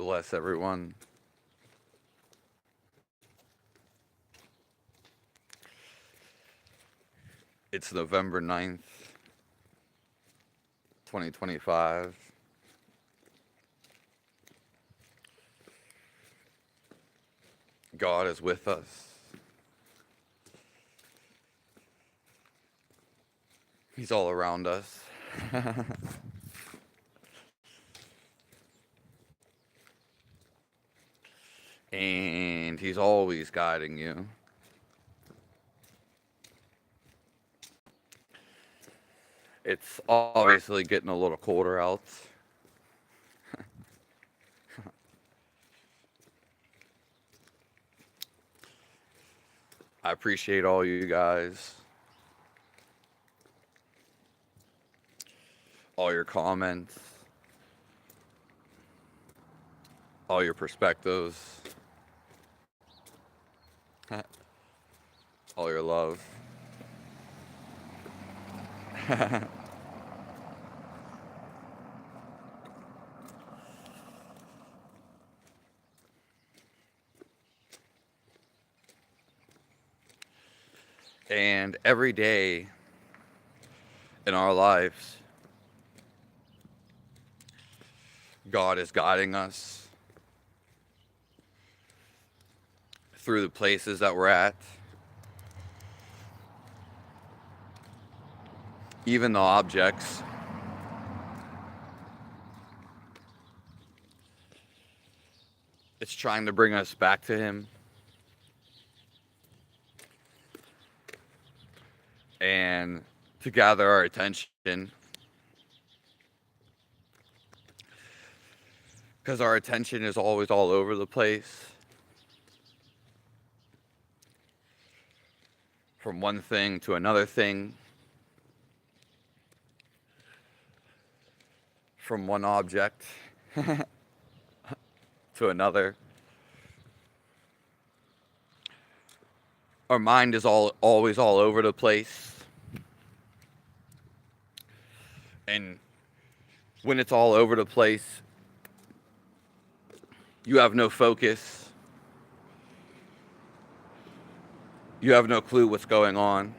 God bless everyone. It's November 9th, 2025. God is with us. He's all around us. And He's always guiding you. It's obviously getting a little colder out. I appreciate all you guys, all your comments, all your perspectives, all your love. And every day in our lives, God is guiding us through the places that we're at, even the objects. It's trying to bring us back to Him. And to gather our attention. Because our attention is always all over the place. From one thing to another thing. From one object to another. Our mind is always all over the place. And when it's all over the place, you have no focus. You have no clue what's going on.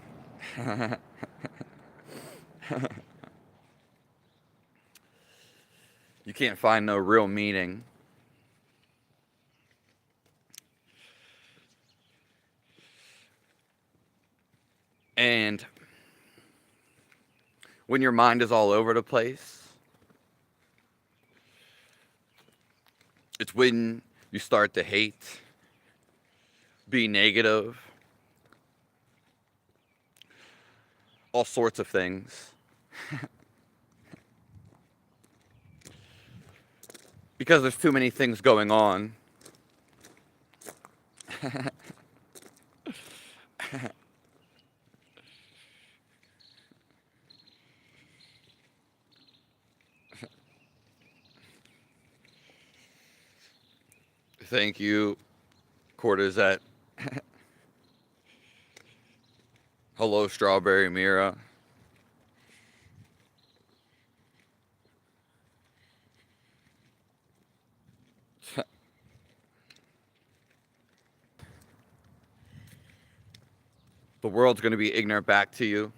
You can't find no real meaning. And when your mind is all over the place, it's when you start to hate, be negative, all sorts of things. Because there's too many things going on. Thank you, Cortizette. Hello, Strawberry Mira. The world's going to be ignorant back to you.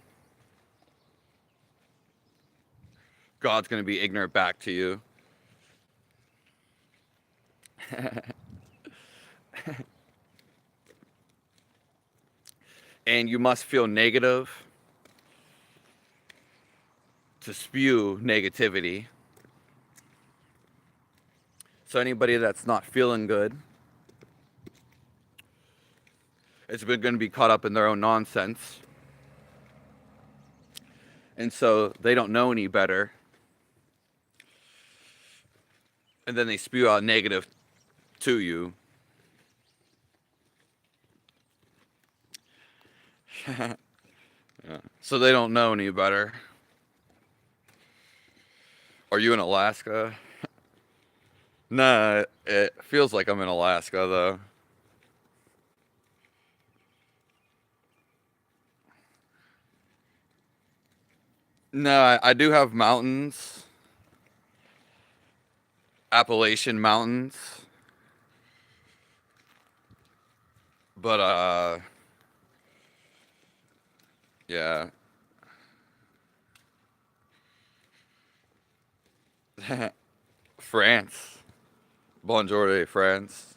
God's going to be ignorant back to you. And you must feel negative to spew negativity. So anybody that's not feeling good is going to be caught up in their own nonsense. And so they don't know any better. And then they spew out negative to you. Yeah. So they don't know any better. Are you in Alaska? Nah, it feels like I'm in Alaska, though. No, I do have mountains. Appalachian Mountains. But yeah. France. Bonjour, France.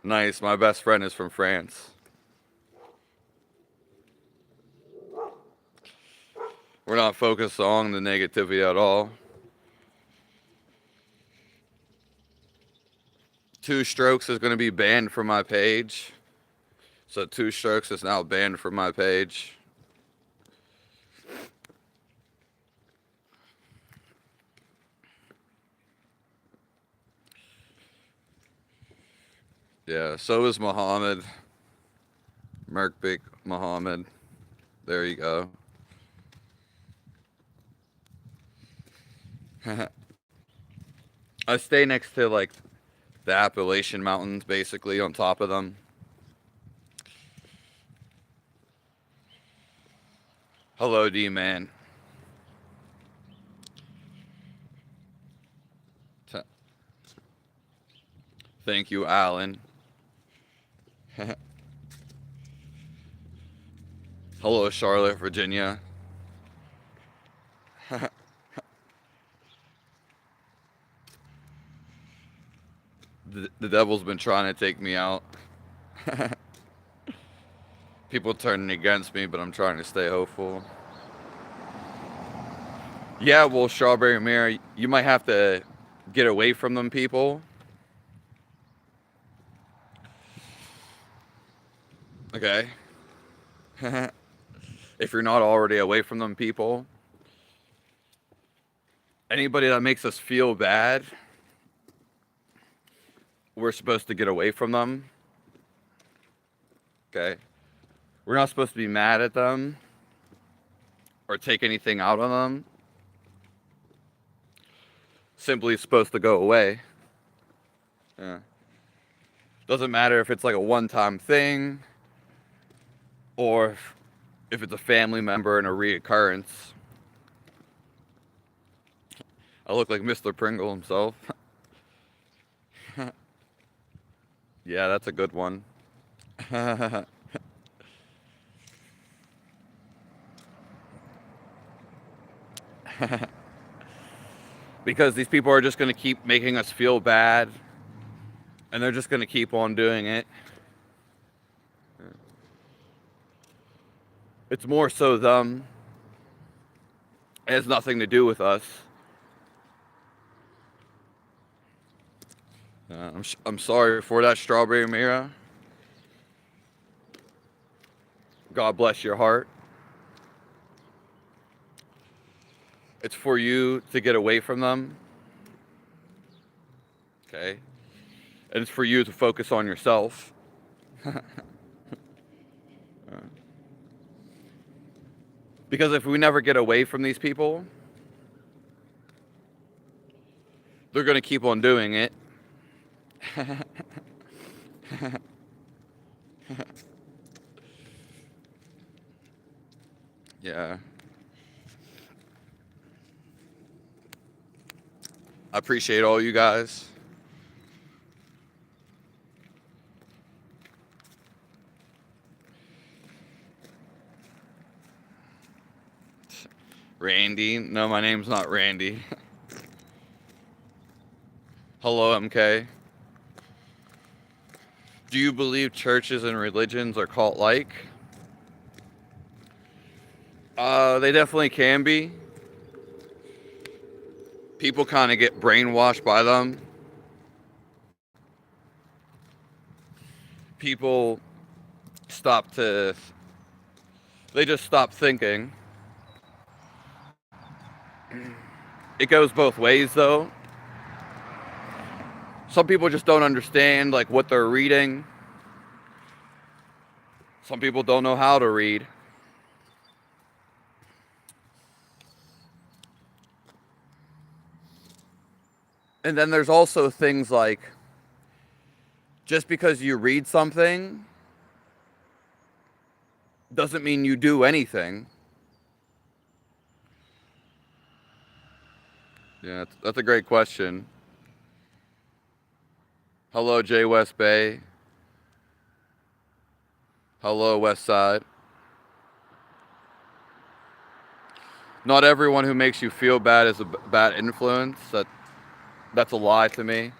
Nice. My best friend is from France. We're not focused on the negativity at all. Two Strokes is going to be banned from my page. So Two Strokes is now banned from my page. Yeah, so is Muhammad. Merkbik Muhammad. There you go. I stay next to like the Appalachian Mountains, basically on top of them. Hello, D-Man. Thank you, Alan. Hello, Charlotte, Virginia. The devil's been trying to take me out. People turning against me, but I'm trying to stay hopeful. Yeah, well, Strawberry Mirror, you might have to get away from them people. Okay. If you're not already away from them people. Anybody that makes us feel bad, we're supposed to get away from them. Okay. We're not supposed to be mad at them or take anything out on them. Simply supposed to go away. Yeah. Doesn't matter if it's like a one-time thing or if it's a family member and a reoccurrence. I look like Mr. Pringle himself. Yeah, that's a good one. Because these people are just going to keep making us feel bad, and they're just going to keep on doing it. It's more so them. It has nothing to do with us. I'm sorry for that, Strawberry Mira. God bless your heart. It's for you to get away from them. Okay? And it's for you to focus on yourself. Because if we never get away from these people, they're going to keep on doing it. Yeah. I appreciate all you guys. Randy? No, my name's not Randy. Hello, MK. Do you believe churches and religions are cult-like? They definitely can be. People kind of get brainwashed by them. People they just stop thinking. It goes both ways, though. Some people just don't understand, like, what they're reading. Some people don't know how to read. And then there's also things like, just because you read something doesn't mean you do anything. Yeah, that's a great question. Hello, J West Bay. Hello, West Side. Not everyone who makes you feel bad is a bad influence. That's a lie to me.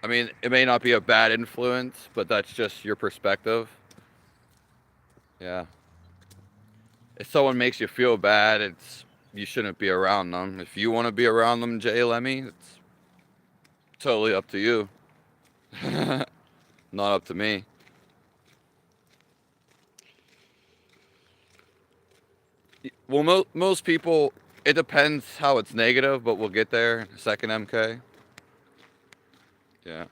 I mean, it may not be a bad influence, but that's just your perspective. Yeah. If someone makes you feel bad, you shouldn't be around them. If you want to be around them, Jay Lemmy, it's totally up to you. Not up to me. Well, most people, it depends how it's negative, but we'll get there in a second, MK. Yeah.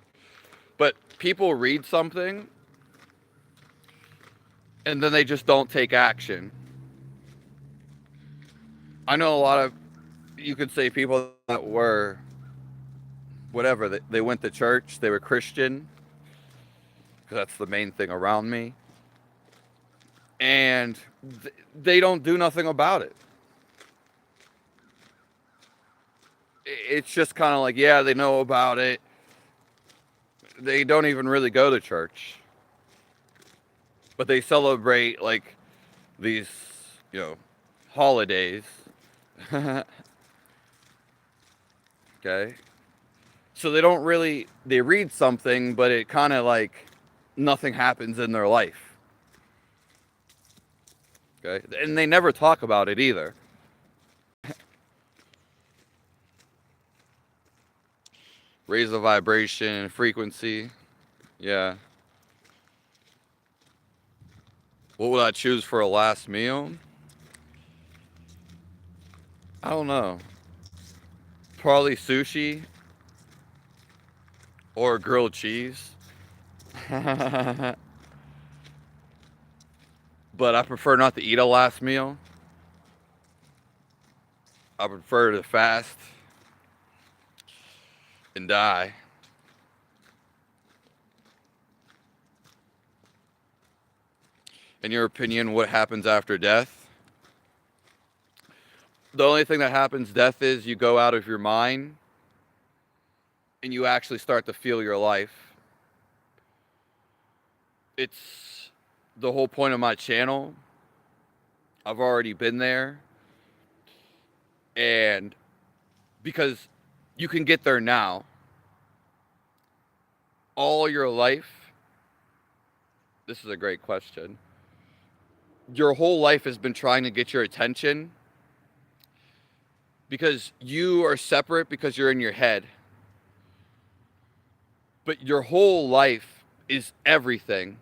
But people read something and then they just don't take action. I know a lot of, you could say, people that were whatever, they went to church, they were Christian, because that's the main thing around me, and they don't do nothing about it. It's just kind of like, yeah, they know about it. They don't even really go to church, but they celebrate like these, holidays. Okay. So they read something, but it kind of like nothing happens in their life. Okay. And they never talk about it either. Raise the vibration and frequency. Yeah. What would I choose for a last meal? I don't know. Probably sushi or grilled cheese. But I prefer not to eat a last meal. I prefer to fast and die. In your opinion, what happens after death? The only thing that happens death is you go out of your mind and you actually start to feel your life. It's the whole point of my channel. I've already been there. And because you can get there now, all your life, this is a great question. Your whole life has been trying to get your attention because you are separate because you're in your head. But your whole life is everything.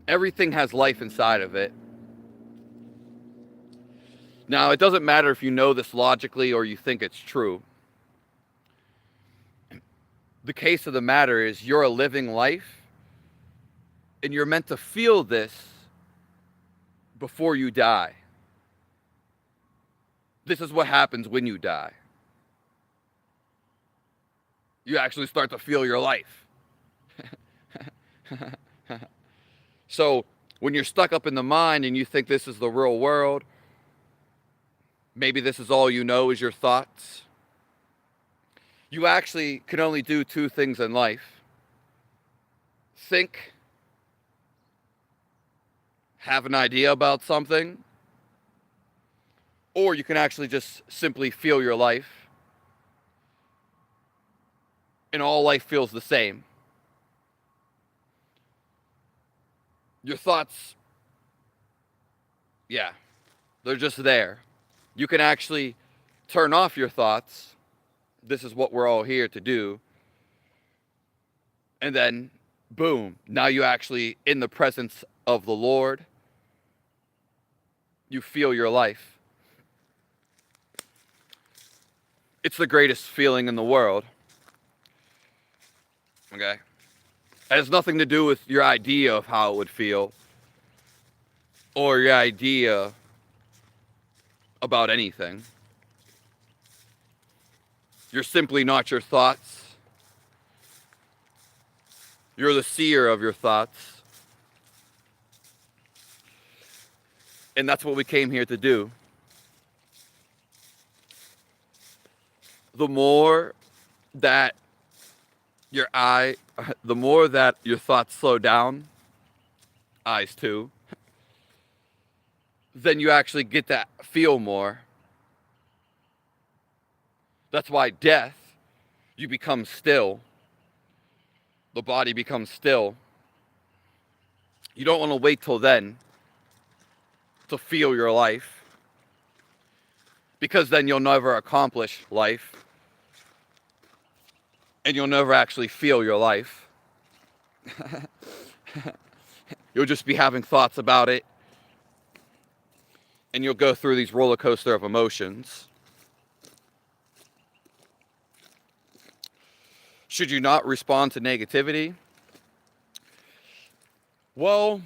Everything has life inside of it. Now, it doesn't matter if you know this logically or you think it's true. The case of the matter is you're a living life and you're meant to feel this before you die. This is what happens when you die. You actually start to feel your life. So when you're stuck up in the mind and you think this is the real world, maybe this is all you know is your thoughts. You actually can only do two things in life. Think, have an idea about something, or you can actually just simply feel your life. And all life feels the same. Your thoughts, yeah, they're just there. You can actually turn off your thoughts. This is what we're all here to do. And then, boom, now you actually, in the presence of the Lord, you feel your life. It's the greatest feeling in the world. Okay? It has nothing to do with your idea of how it would feel or your idea about anything. You're simply not your thoughts. You're the seer of your thoughts. And that's what we came here to do. The more that the more that your thoughts slow down, eyes too, then you actually get to feel more. That's why death, you become still. The body becomes still. You don't want to wait till then to feel your life, because then you'll never accomplish life, and you'll never actually feel your life. You'll just be having thoughts about it, and you'll go through these roller coaster of emotions. Should you not respond to negativity? Well,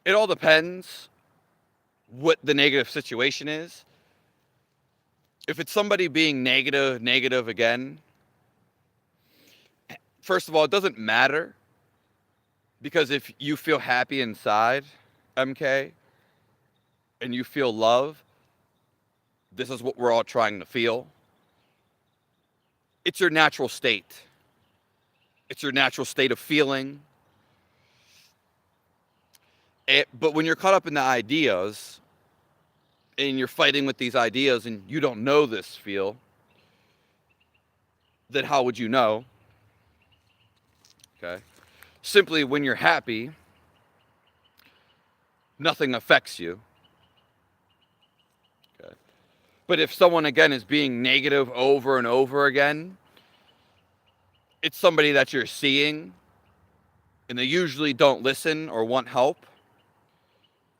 it all depends what the negative situation is. If it's somebody being negative again, first of all, it doesn't matter, because if you feel happy inside, MK, and you feel love, this is what we're all trying to feel. It's your natural state. It's your natural state of feeling. But when you're caught up in the ideas, and you're fighting with these ideas, and you don't know this feel, then how would you know? Okay. Simply when you're happy, nothing affects you. Okay. But if someone, again, is being negative over and over again, it's somebody that you're seeing, and they usually don't listen or want help.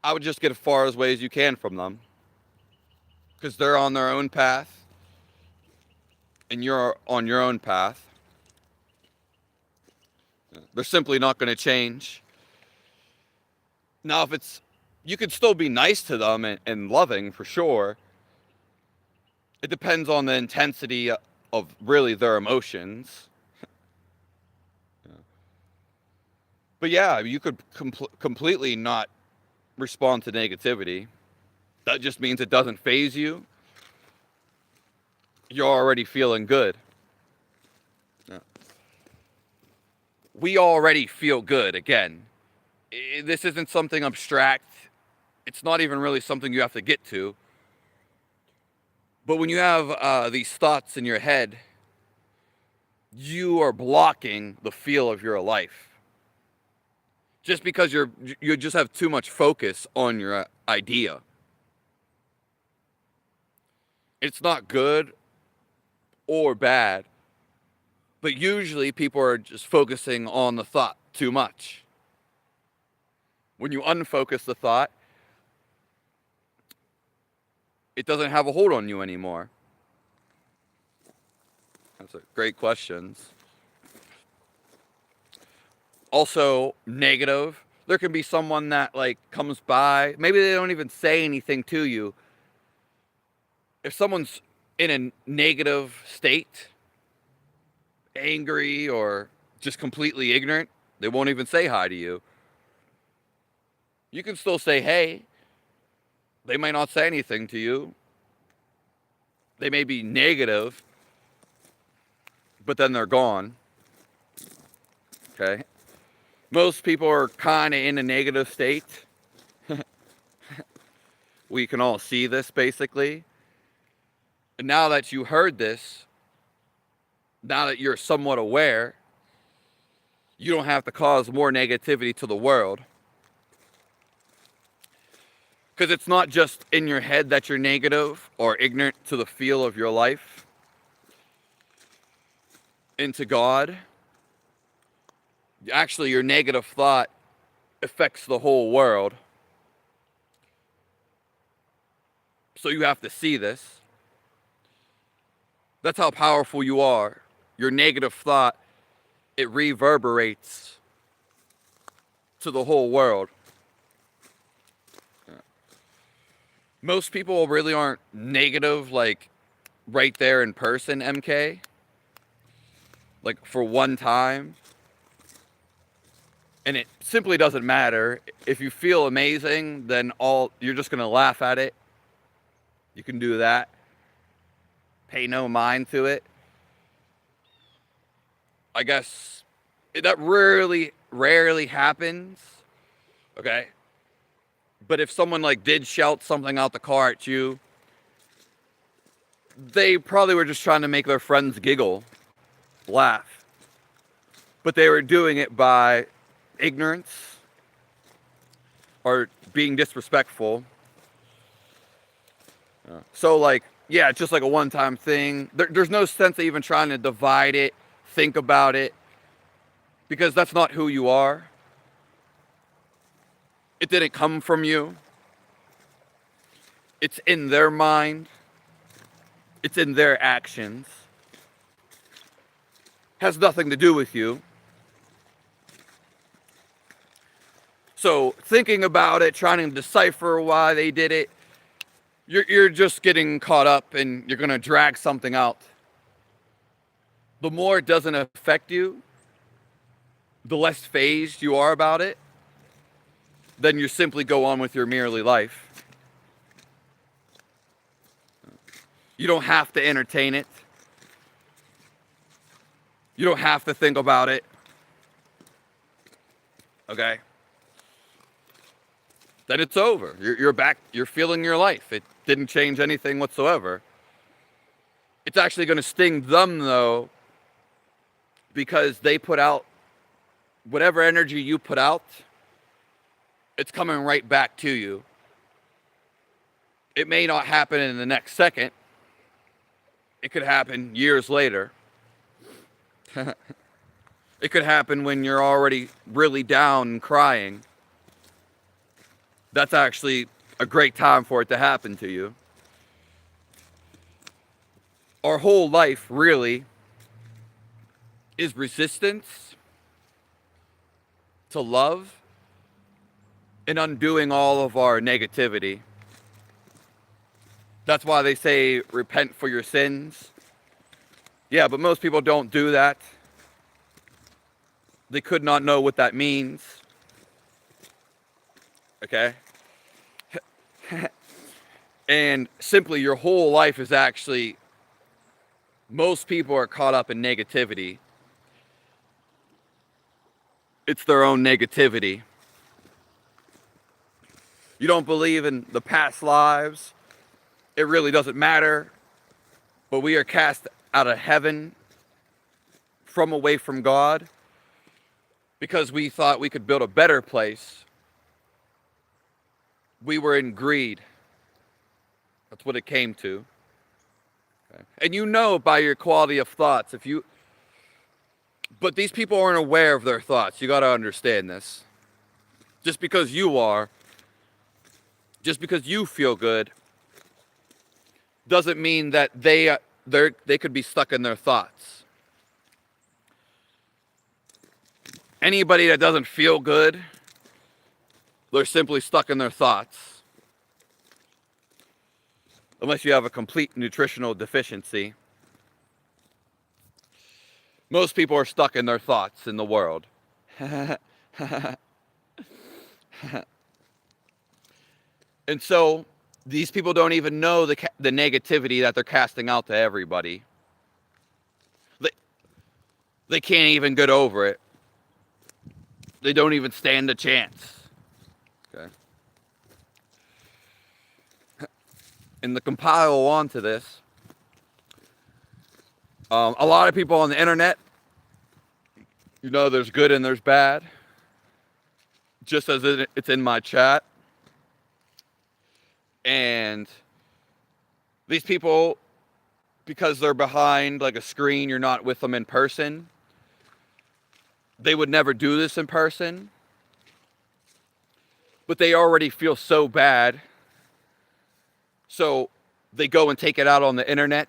I would just get as far away as you can from them, because they're on their own path, and you're on your own path. They're simply not going to change. Now, if it's, you could still be nice to them and loving, for sure. It depends on the intensity of really their emotions. But yeah, you could completely not respond to negativity. That just means it doesn't faze you. You're already feeling good. Yeah. We already feel good, again. This isn't something abstract. It's not even really something you have to get to. But when you have these thoughts in your head, you are blocking the feel of your life. Just because you just have too much focus on your idea. It's not good or bad, but usually people are just focusing on the thought too much. When you unfocus the thought, it doesn't have a hold on you anymore. That's a great question. Also, negative. There can be someone that comes by. Maybe they don't even say anything to you. If someone's in a negative state, angry or just completely ignorant, they won't even say hi to you. You can still say hey. They may not say anything to you. They may be negative, but then they're gone. Okay? Most people are kind of in a negative state. We can all see this, basically. And now that you heard this, now that you're somewhat aware, you don't have to cause more negativity to the world. Because it's not just in your head that you're negative or ignorant to the feel of your life and to God. Actually, your negative thought affects the whole world. So you have to see this. That's how powerful you are. Your negative thought, it reverberates to the whole world. Most people really aren't negative, right there in person, MK. For one time. And it simply doesn't matter. If you feel amazing, then you're just going to laugh at it. You can do that. Pay no mind to it. I guess that rarely happens. Okay. But if someone like did shout something out the car at you, they probably were just trying to make their friends giggle, laugh. But they were doing it by ignorance or being disrespectful. So like, yeah, it's just like a one-time thing. There's no sense of even trying to divide it, think about it, because that's not who you are. It didn't come from you. It's in their mind. It's in their actions. Has nothing to do with you. So thinking about it, trying to decipher why they did it, you're just getting caught up and you're going to drag something out. The more it doesn't affect you, the less phased you are about it, then you simply go on with your merely life. You don't have to entertain it. You don't have to think about it. Okay? Then it's over. You're back. You're feeling your life. It didn't change anything whatsoever. It's actually going to sting them, though, because they put out whatever energy you put out, it's coming right back to you. It may not happen in the next second. It could happen years later. It could happen when you're already really down and crying. That's actually a great time for it to happen to you. Our whole life really is resistance to love and undoing all of our negativity. That's why they say repent for your sins. Yeah, but most people don't do that. They could not know what that means. Okay? And simply your whole life is actually, most people are caught up in negativity. It's their own negativity. You don't believe in the past lives. It really doesn't matter. But we are cast out of heaven from away from God because we thought we could build a better place. We were in greed. That's what it came to. Okay. And you know by your quality of thoughts, but these people aren't aware of their thoughts. You got to understand this. Just because you feel good, doesn't mean that they could be stuck in their thoughts. Anybody that doesn't feel good, they're simply stuck in their thoughts. Unless you have a complete nutritional deficiency. Most people are stuck in their thoughts in the world. And so these people don't even know the negativity that they're casting out to everybody. They can't even get over it. They don't even stand a chance. Okay. And to compile onto this, a lot of people on the internet, there's good and there's bad. Just as it's in my chat. And these people, because they're behind like a screen, you're not with them in person. They would never do this in person. But they already feel so bad. So they go and take it out on the internet.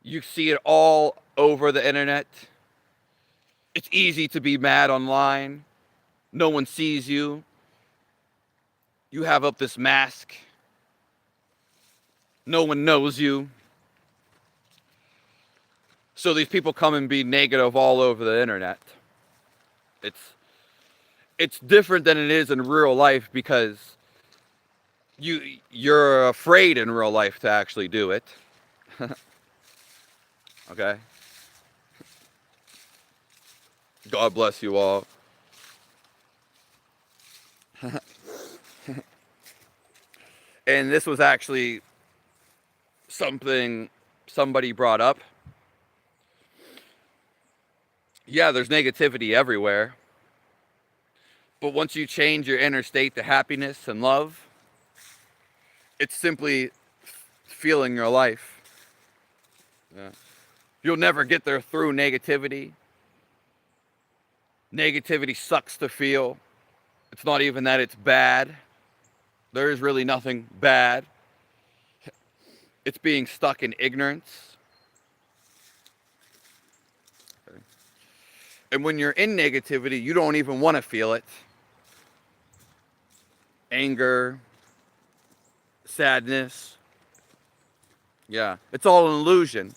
You see it all over the internet. It's easy to be mad online. No one sees you. You have up this mask. No one knows you. So these people come and be negative all over the internet. It's different than it is in real life because you're afraid in real life to actually do it. Okay? God bless you all. And this was actually something somebody brought up. Yeah, there's negativity everywhere. But once you change your inner state to happiness and love, it's simply feeling your life. Yeah. You'll never get there through negativity. Negativity sucks to feel. It's not even that it's bad. There is really nothing bad. It's being stuck in ignorance. And when you're in negativity, you don't even want to feel it. Anger, sadness. Yeah, it's all an illusion.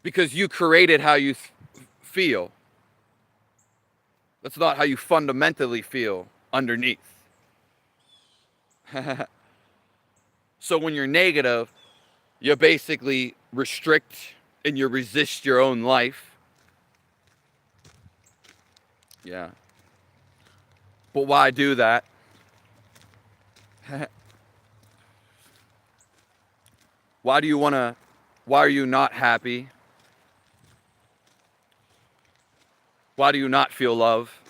Because you created how you feel. That's not how you fundamentally feel underneath. So when you're negative, you basically restrict and you resist your own life. Yeah. But why do that? Why are you not happy? Why do you not feel love?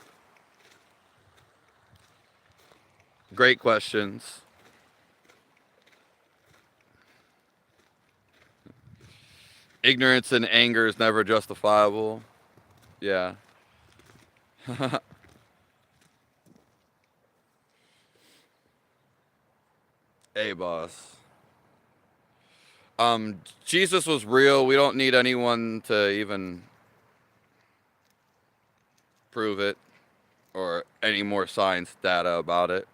Great questions. Ignorance and anger is never justifiable. Yeah. Hey, boss. Jesus was real. We don't need anyone to even prove it or any more science data about it.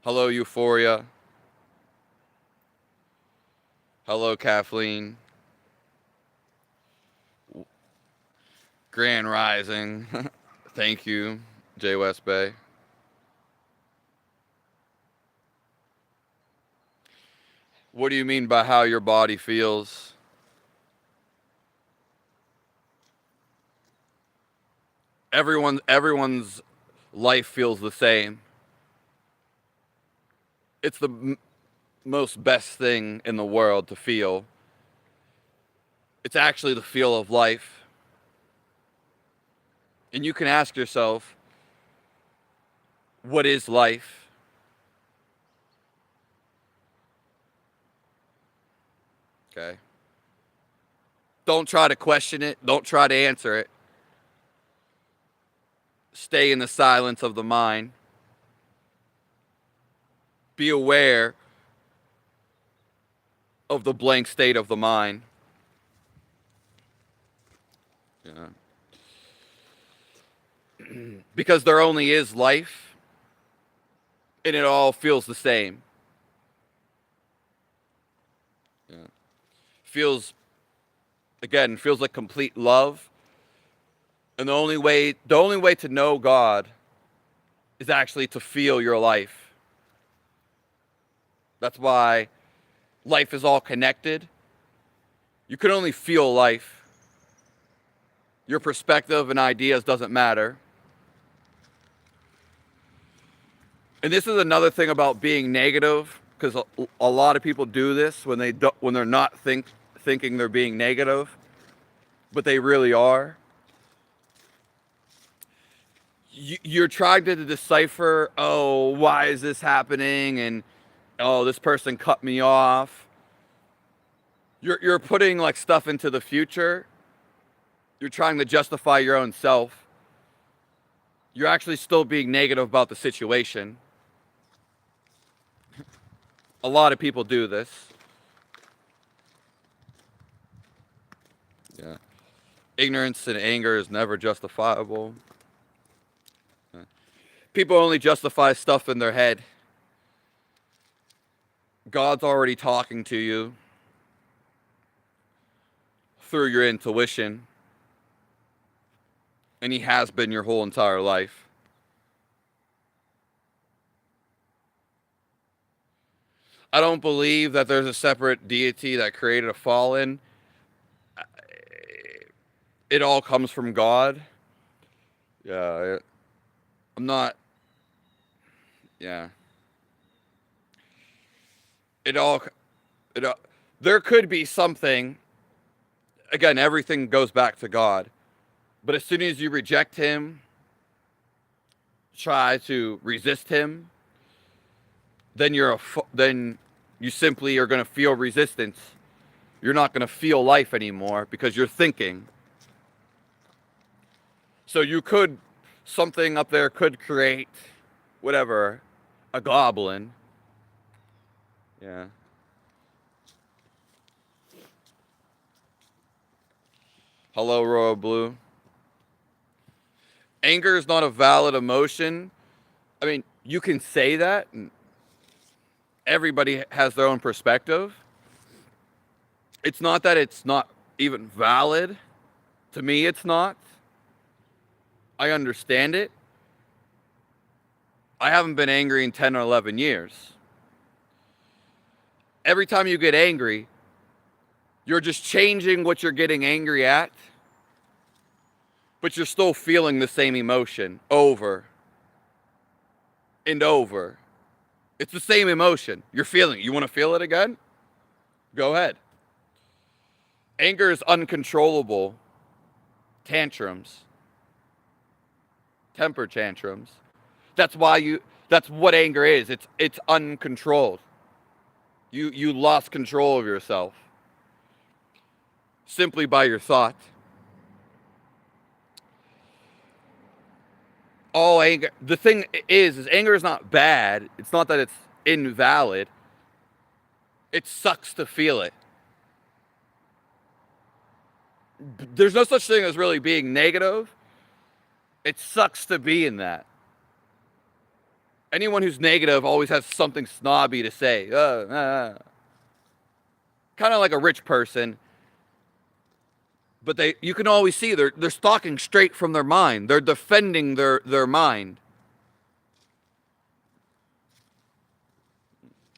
Hello, Euphoria. Hello, Kathleen. Grand Rising. Thank you, J. West Bay. What do you mean by how your body feels? Everyone's life feels the same. It's the most best thing in the world to feel. It's actually the feel of life. And you can ask yourself, what is life? Okay. Don't try to question it. Don't try to answer it. Stay in the silence of the mind. Be aware of the blank state of the mind. Yeah. Because there only is life, and it all feels the same. Yeah. Feels like complete love. And the only way to know God is actually to feel your life. That's why life is all connected. You can only feel life. Your perspective and ideas doesn't matter. And this is another thing about being negative, because a lot of people do this when they're not thinking they're being negative, but they really are. You're trying to decipher, oh, why is this happening? And, oh, this person cut me off. You're putting like stuff into the future. You're trying to justify your own self. You're actually still being negative about the situation. A lot of people do this. Yeah. Ignorance and anger is never justifiable. Yeah. People only justify stuff in their head. God's already talking to you through your intuition. And he has been your whole entire life. I don't believe that there's a separate deity that created a fallen. it all comes from God. Yeah, I'm not. Yeah, it all. It all, there could be something. Again, everything goes back to God. But as soon as you reject Him, try to resist Him, then then you simply are going to feel resistance. You're not going to feel life anymore because you're thinking. So you could, something up there could create, whatever, a goblin. Yeah. Hello, Royal Blue. Anger is not a valid emotion. I mean, you can say that, and everybody has their own perspective. It's not that it's not even valid. To me, it's not. I understand it. I haven't been angry in 10 or 11 years. Every time you get angry, you're just changing what you're getting angry at, but you're still feeling the same emotion over and over. It's the same emotion. You're feeling it. You want to feel it again? Go ahead. Anger is uncontrollable tantrums, temper tantrums. That's what anger is. It's uncontrolled. You lost control of yourself simply by your thought. All anger, the thing is anger is not bad. It's not that it's invalid. It sucks to feel it. There's no such thing as really being negative. It sucks to be in that. Anyone who's negative always has something snobby to say. Kind of like a rich person, but you can always see they're talking straight from their mind. They're defending their mind.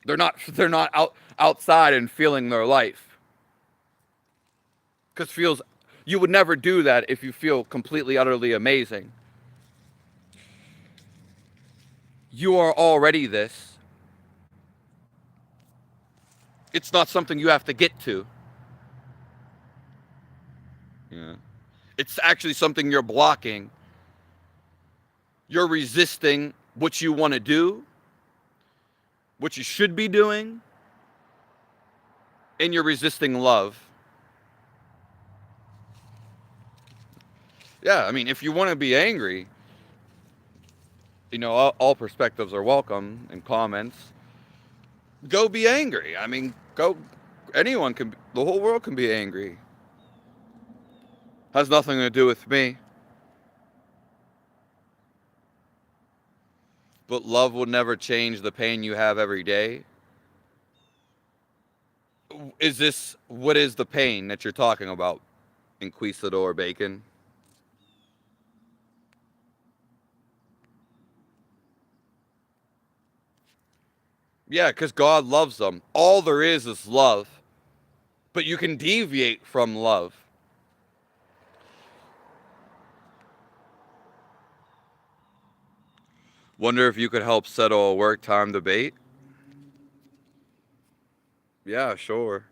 They're not outside and feeling their life. Because you would never do that if you feel completely utterly amazing. You are already this. It's not something you have to get to. Yeah. It's actually something you're blocking. You're resisting what you want to do, what you should be doing, and you're resisting love. Yeah, I mean, if you want to be angry, all perspectives are welcome and comments. Go be angry. I mean, anyone the whole world can be angry. Has nothing to do with me. But love will never change the pain you have every day. What is the pain that you're talking about, Inquisador Bacon? Yeah, because God loves them. All there is love. But you can deviate from love. Wonder if you could help settle a work time debate? Yeah, sure.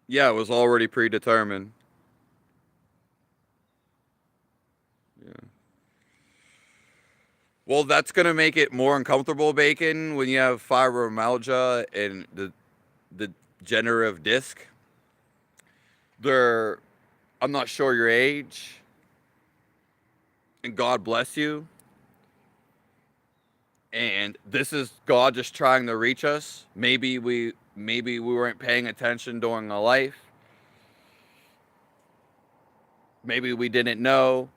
Yeah, it was already predetermined. Yeah. Well, that's going to make it more uncomfortable, Bacon, when you have fibromyalgia and the degenerative disc. I'm not sure your age, and God bless you. And this is God just trying to reach us. Maybe we weren't paying attention during our life. Maybe we didn't know.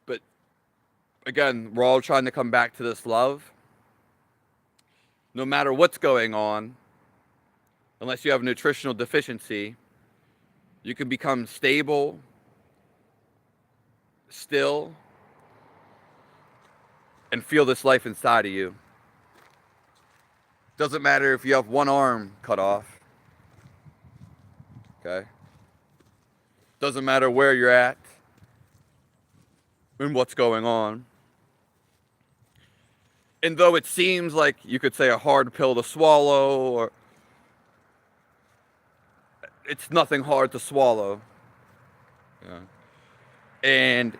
But again, we're all trying to come back to this love. No matter what's going on, unless you have a nutritional deficiency, you can become stable, still, and feel this life inside of you. Doesn't matter if you have one arm cut off. Okay? Doesn't matter where you're at and what's going on. And though it seems like you could say a hard pill to swallow, or it's nothing hard to swallow. Yeah. And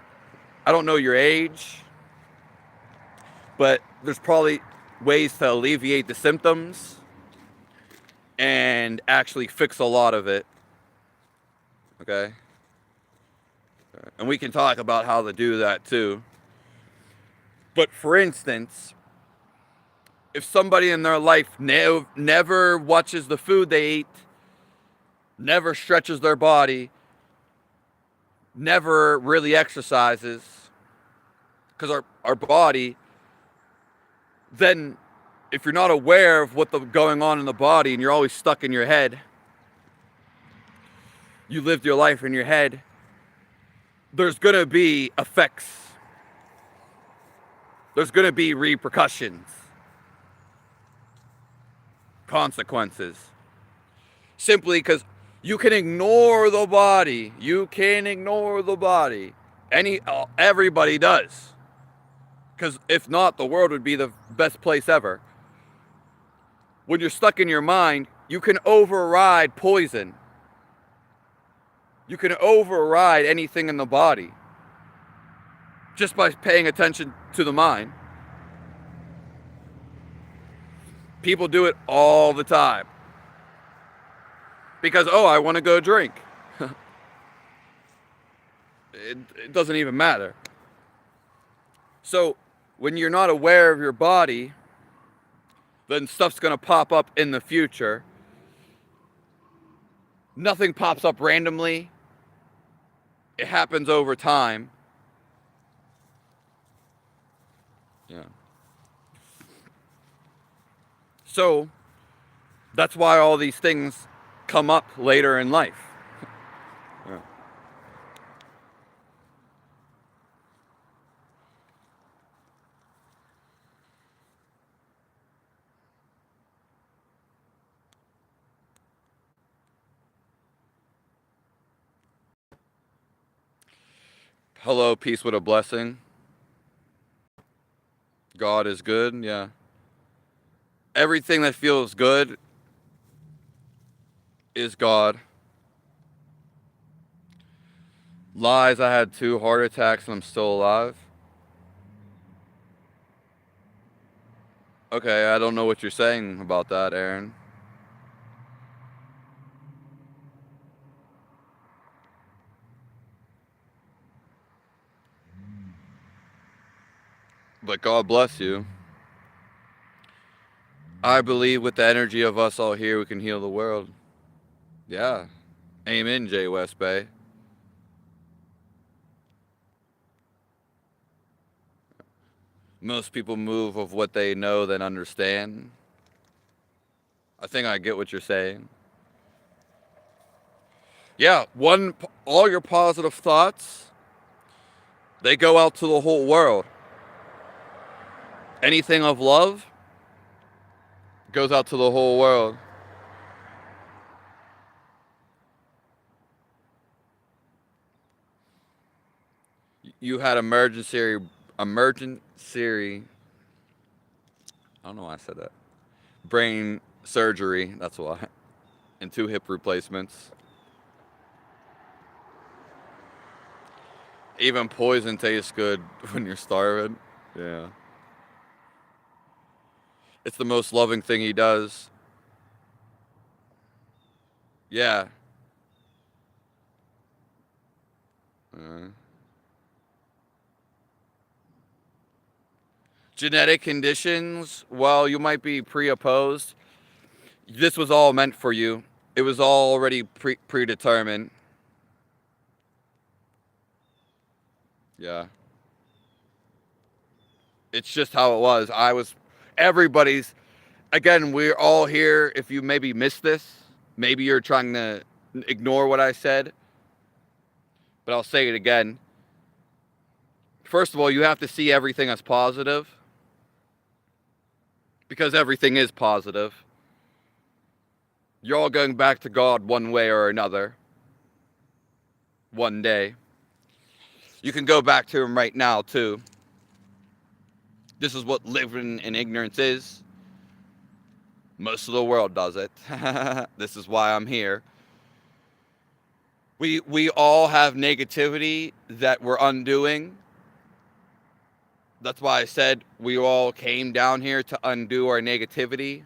I don't know your age, but there's probably ways to alleviate the symptoms and actually fix a lot of it. Okay? And we can talk about how to do that too. But for instance, if somebody in their life never watches the food they eat, never stretches their body, never really exercises, because our body, then if you're not aware of what's going on in the body and you're always stuck in your head, you lived your life in your head, there's going to be effects. There's going to be repercussions, consequences. Simply because you can ignore the body. You can ignore the body. Everybody does. Because if not, the world would be the best place ever. When you're stuck in your mind, you can override poison. You can override anything in the body just by paying attention to the mind. People do it all the time. Because, I want to go drink. It doesn't even matter. So, when you're not aware of your body, then stuff's going to pop up in the future. Nothing pops up randomly. It happens over time. Yeah. So, that's why all these things come up later in life. Yeah. Hello, peace with a blessing. God is good, yeah. Everything that feels good is God. Lies, I had 2 heart attacks and I'm still alive. Okay, I don't know what you're saying about that, Aaron. But God bless you. I believe with the energy of us all here, we can heal the world. Yeah. Amen, J. West Bay. Most people move of what they know than understand. I think I get what you're saying. Yeah, all your positive thoughts, they go out to the whole world. Anything of love goes out to the whole world. You had emergency, I don't know why I said that. Brain surgery, that's why. And 2 hip replacements. Even poison tastes good when you're starving. Yeah. It's the most loving thing he does. Yeah. Genetic conditions, well, you might be pre-opposed. This was all meant for you. It was all already predetermined. Yeah. It's just how it was. Everybody's, again, we're all here. If you maybe missed this, maybe you're trying to ignore what I said, but I'll say it again. First of all, you have to see everything as positive, because everything is positive. You're all going back to God one way or another. One day. You can go back to Him right now, too. This is what living in ignorance is. Most of the world does it. This is why I'm here. We all have negativity that we're undoing. That's why I said we all came down here to undo our negativity.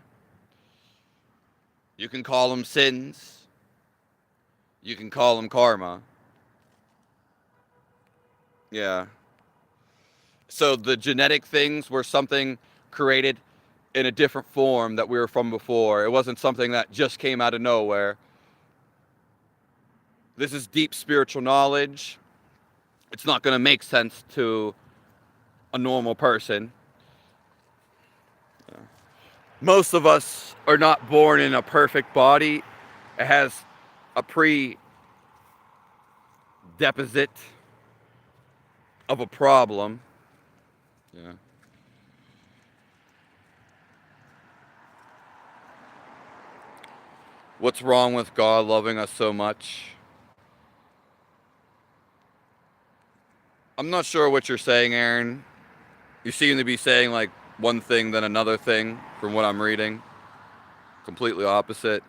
You can call them sins. You can call them karma. Yeah. So the genetic things were something created in a different form that we were from before. It wasn't something that just came out of nowhere. This is deep spiritual knowledge. It's not going to make sense to a normal person. Most of us are not born in a perfect body. It has a pre-deposit of a problem. Yeah. What's wrong with God loving us so much? I'm not sure what you're saying, Aaron. You seem to be saying like one thing then another thing from what I'm reading. Completely opposite.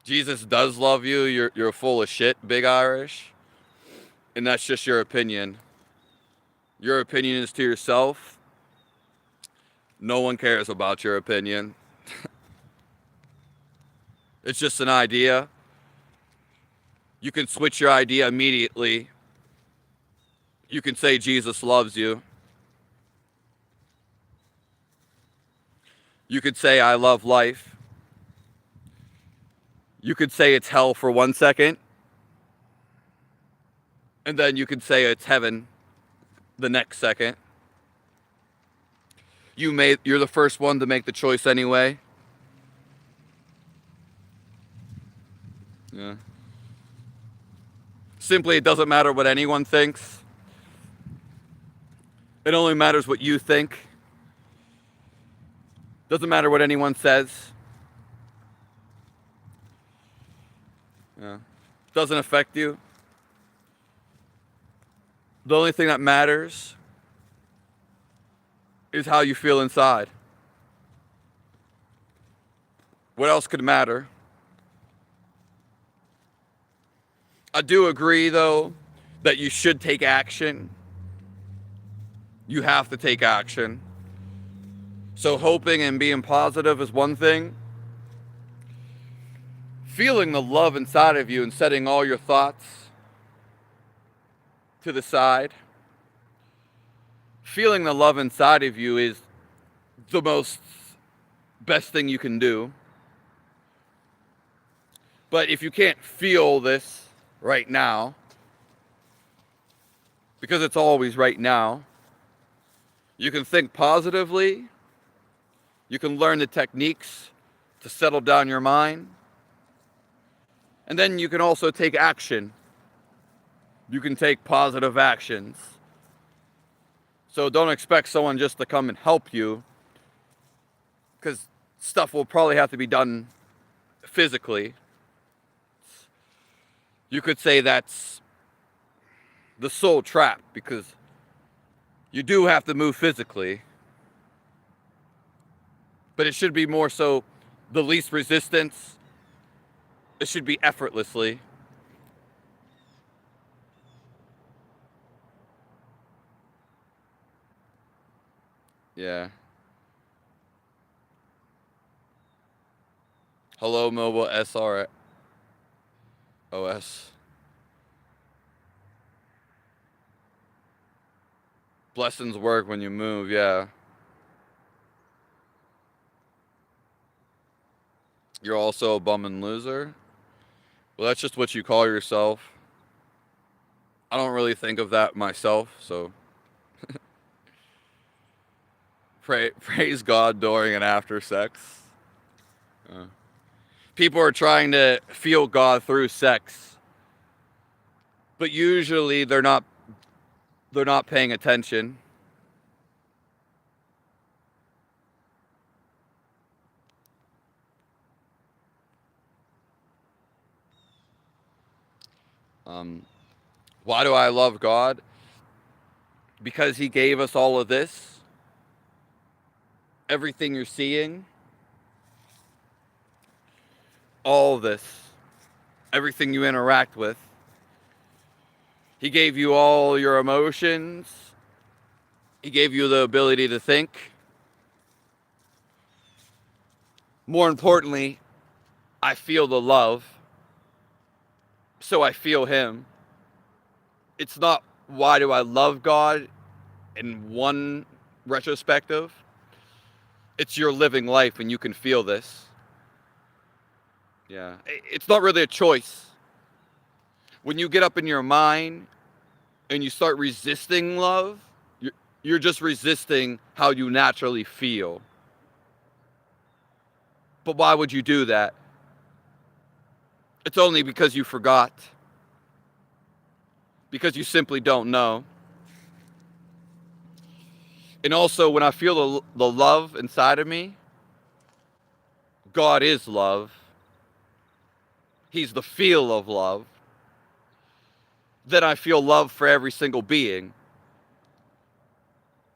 Jesus does love you. You're full of shit, Big Irish. And that's just your opinion. Your opinion is to yourself. No one cares about your opinion. It's just an idea. You can switch your idea immediately. You can say Jesus loves you. You could say I love life. You could say it's hell for 1 second. And then you could say it's heaven the next second. You're the first one to make the choice anyway. Yeah. Simply, it doesn't matter what anyone thinks. It only matters what you think. Doesn't matter what anyone says. Yeah. Doesn't affect you. The only thing that matters is how you feel inside. What else could matter? I do agree, though, that you should take action. You have to take action. So hoping and being positive is one thing. Feeling the love inside of you and setting all your thoughts to the side. Feeling the love inside of you is the best thing you can do. But if you can't feel this right now, because it's always right now, you can think positively. You can learn the techniques to settle down your mind. And then you can also take action. You can take positive actions. So don't expect someone just to come and help you, because stuff will probably have to be done physically. You could say that's the soul trap, because you do have to move physically. But it should be more so the least resistance. It should be effortlessly. Yeah. Hello, mobile SROS. Blessings work when you move, yeah. You're also a bum and loser? Well, that's just what you call yourself. I don't really think of that myself, so praise God during and after sex. People are trying to feel God through sex, but usually they're not they're not paying attention. Why do I love God? Because he gave us all of this. Everything you're seeing. All of this. Everything you interact with. He gave you all your emotions. He gave you the ability to think. More importantly, I feel the love. So I feel him. It's not why do I love God in one retrospective. It's your living life and you can feel this. Yeah. It's not really a choice. When you get up in your mind and you start resisting love, you're just resisting how you naturally feel. But why would you do that? It's only because you forgot. Because you simply don't know. And also, when I feel the love inside of me, God is love. He's the feel of love. Then I feel love for every single being.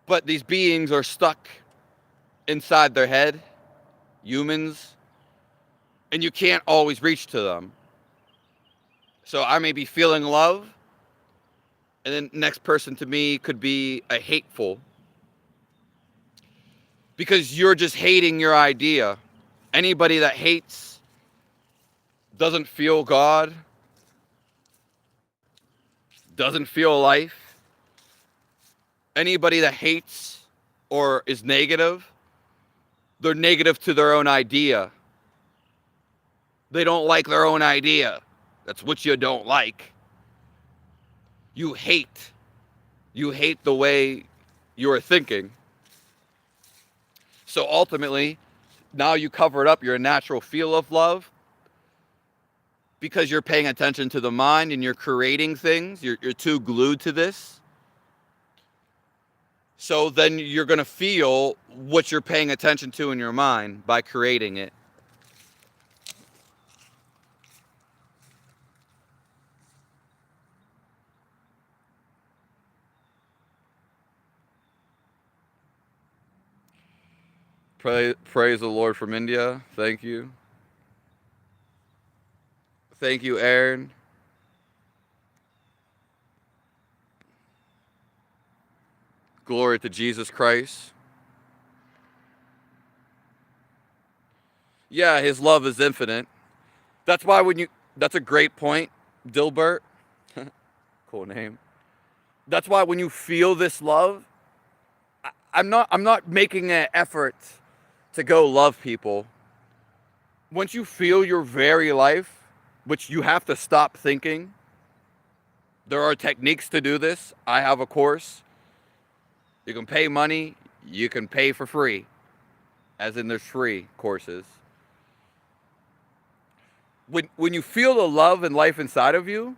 But these beings are stuck inside their head, humans, and you can't always reach to them. So I may be feeling love, and then next person to me could be a hateful. Because you're just hating your idea. Anybody that hates doesn't feel God, doesn't feel life. Anybody that hates or is negative, they're negative to their own idea. They don't like their own idea. That's what you don't like. You hate. You hate the way you are thinking. So ultimately, now you covered up your natural feel of love because you're paying attention to the mind and you're creating things. You're too glued to this. So then you're going to feel what you're paying attention to in your mind by creating it. Praise the Lord from India. Thank you. Thank you, Aaron. Glory to Jesus Christ. Yeah, his love is infinite. That's why that's a great point, Dilbert. Cool name. That's why when you feel this love, I'm not making an effort to go love people. Once you feel your very life, which you have to stop thinking, there are techniques to do this. I have a course. You can pay money, you can pay for free, as in there's free courses. When you feel the love and life inside of you,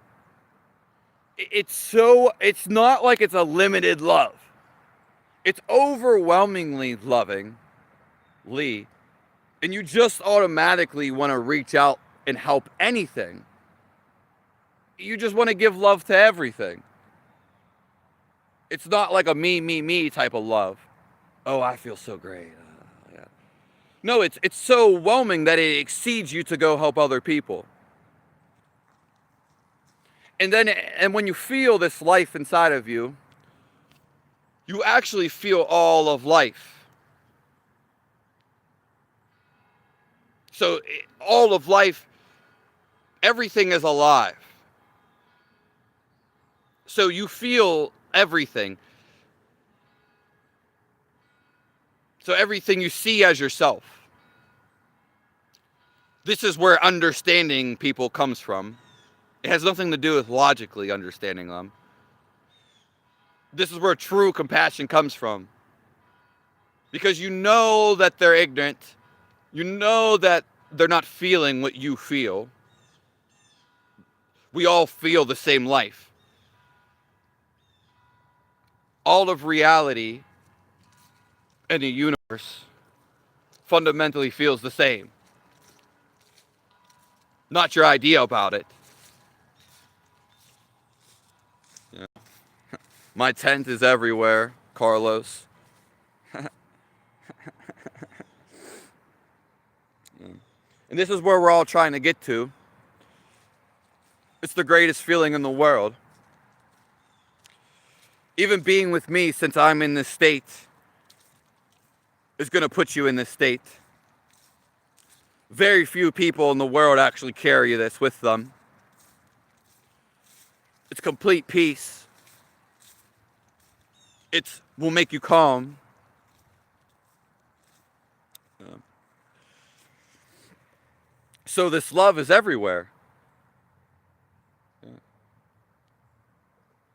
it's not like it's a limited love. It's overwhelmingly loving, Lee, and you just automatically want to reach out and help anything. You just want to give love to everything. It's not like a me type of love. Oh, I feel so great. Yeah. No, it's so overwhelming that it exceeds you to go help other people. And when you feel this life inside of you, you actually feel all of life. So all of life, everything is alive. So you feel everything. So everything you see as yourself. This is where understanding people comes from. It has nothing to do with logically understanding them. This is where true compassion comes from. Because you know that they're ignorant. You know that they're not feeling what you feel. We all feel the same life. all of reality in the universe fundamentally feels the same. Not your idea about it. Yeah. My tent is everywhere, Carlos. And this is where we're all trying to get to. It's the greatest feeling in the world. Even being with me, since I'm in this state, is going to put you in this state. Very few people in the world actually carry this with them. It's complete peace. It will make you calm. So this love is everywhere.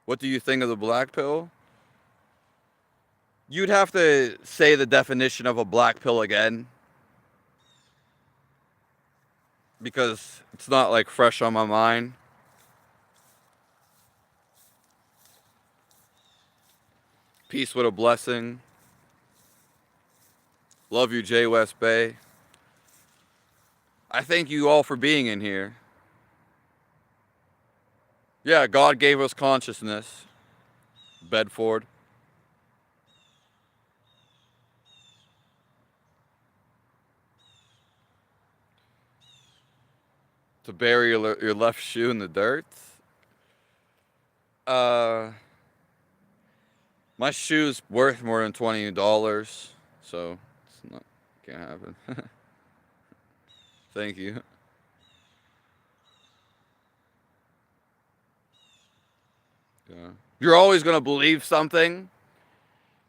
What do you think of the black pill? You'd have to say the definition of a black pill again, because it's not like fresh on my mind. Peace with a blessing. Love you, J. West Bay. I thank you all for being in here. Yeah, God gave us consciousness. Bedford. To bury your left shoe in the dirt. My shoe's worth more than $20, so it's not, can't happen. Thank you. Yeah. You're always going to believe something,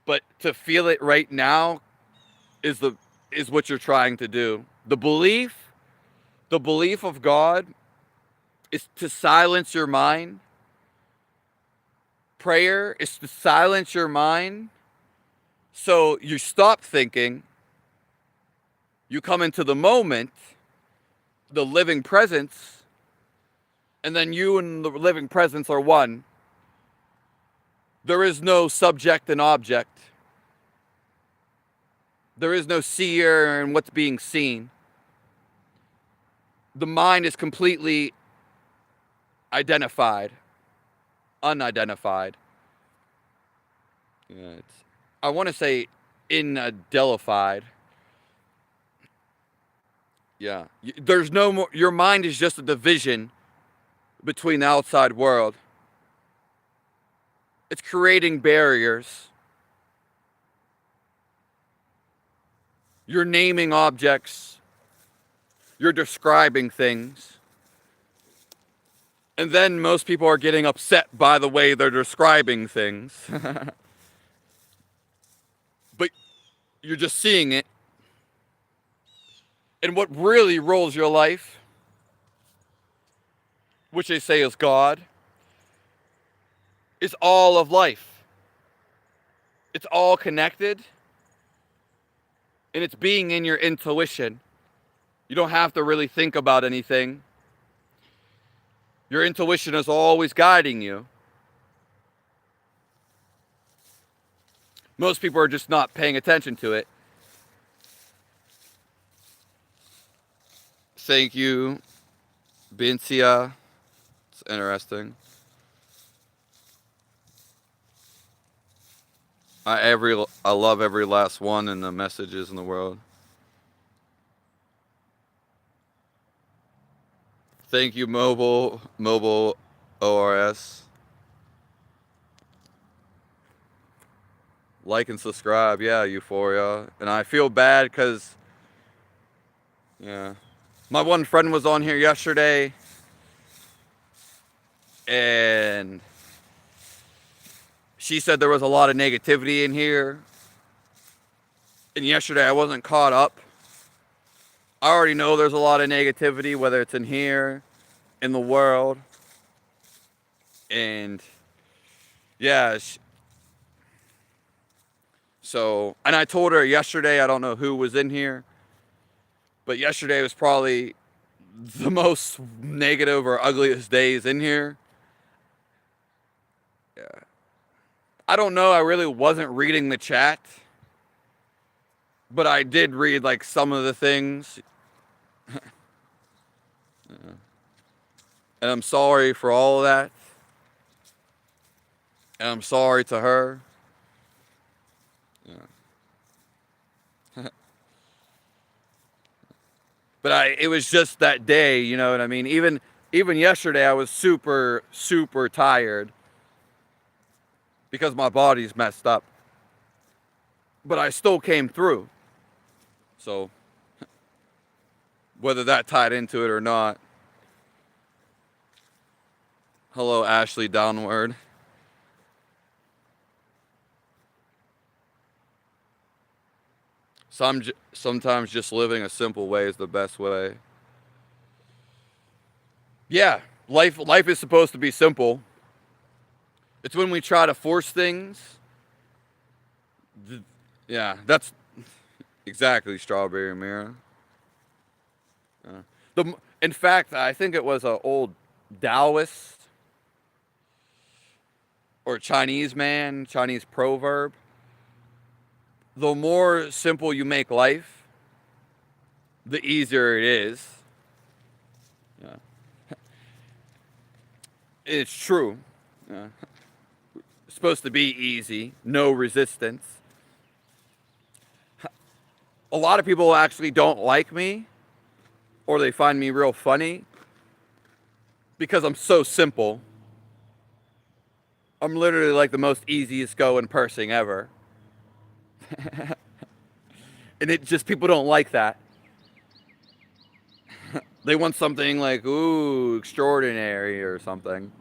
but to feel it right now is what you're trying to do. The belief of God is to silence your mind. Prayer is to silence your mind so you stop thinking, you come into the moment, the living presence, and then you and the living presence are one. There is no subject and object. There is no seer and what's being seen. The mind is completely identified, unidentified. Yeah, I want to say indelified. Yeah, there's no more. Your mind is just a division between the outside world. It's creating barriers. You're naming objects. You're describing things. And then most people are getting upset by the way they're describing things. But you're just seeing it. And what really rules your life, which they say is God, is all of life. It's all connected. And it's being in your intuition. You don't have to really think about anything. Your intuition is always guiding you. Most people are just not paying attention to it. Thank you, Bincia. It's interesting. I love every last one in the messages in the world. Thank you, mobile ORS. Like and subscribe, yeah, Euphoria. And I feel bad because, yeah, my one friend was on here yesterday, and she said there was a lot of negativity in here. And yesterday I wasn't caught up. I already know there's a lot of negativity, whether it's in here, in the world. And yeah, so, and I told her yesterday, I don't know who was in here, but yesterday was probably the most negative or ugliest days in here. Yeah. I don't know, I really wasn't reading the chat, but I did read like some of the things. And I'm sorry for all of that. And I'm sorry to her. Yeah. But it was just that day, you know what I mean? Even yesterday I was super, super tired because my body's messed up. But I still came through. So whether that tied into it or not. Hello, Ashley Downward. Sometimes just living a simple way is the best way. Yeah, life is supposed to be simple. It's when we try to force things. Yeah, that's exactly Strawberry Mirror. In fact, I think it was an old Taoist or Chinese proverb. The more simple you make life, the easier it is. Yeah. It's true. Yeah. It's supposed to be easy, no resistance. A lot of people actually don't like me, or they find me real funny, because I'm so simple. I'm literally like the most easiest going person ever. And it just, people don't like that. They want something like, ooh, extraordinary or something.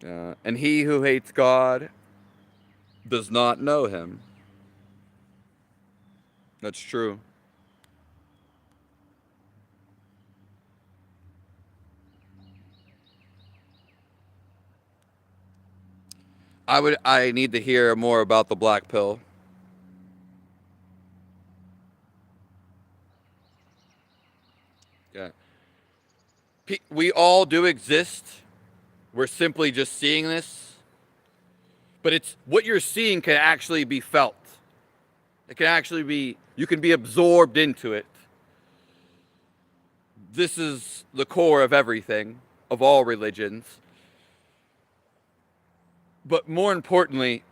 And he who hates God does not know him. That's true. I need to hear more about the black pill. Yeah. We all do exist. We're simply just seeing this. But it's what you're seeing can actually be felt. It can actually be, you can be absorbed into it. This is the core of everything, of all religions. But more importantly,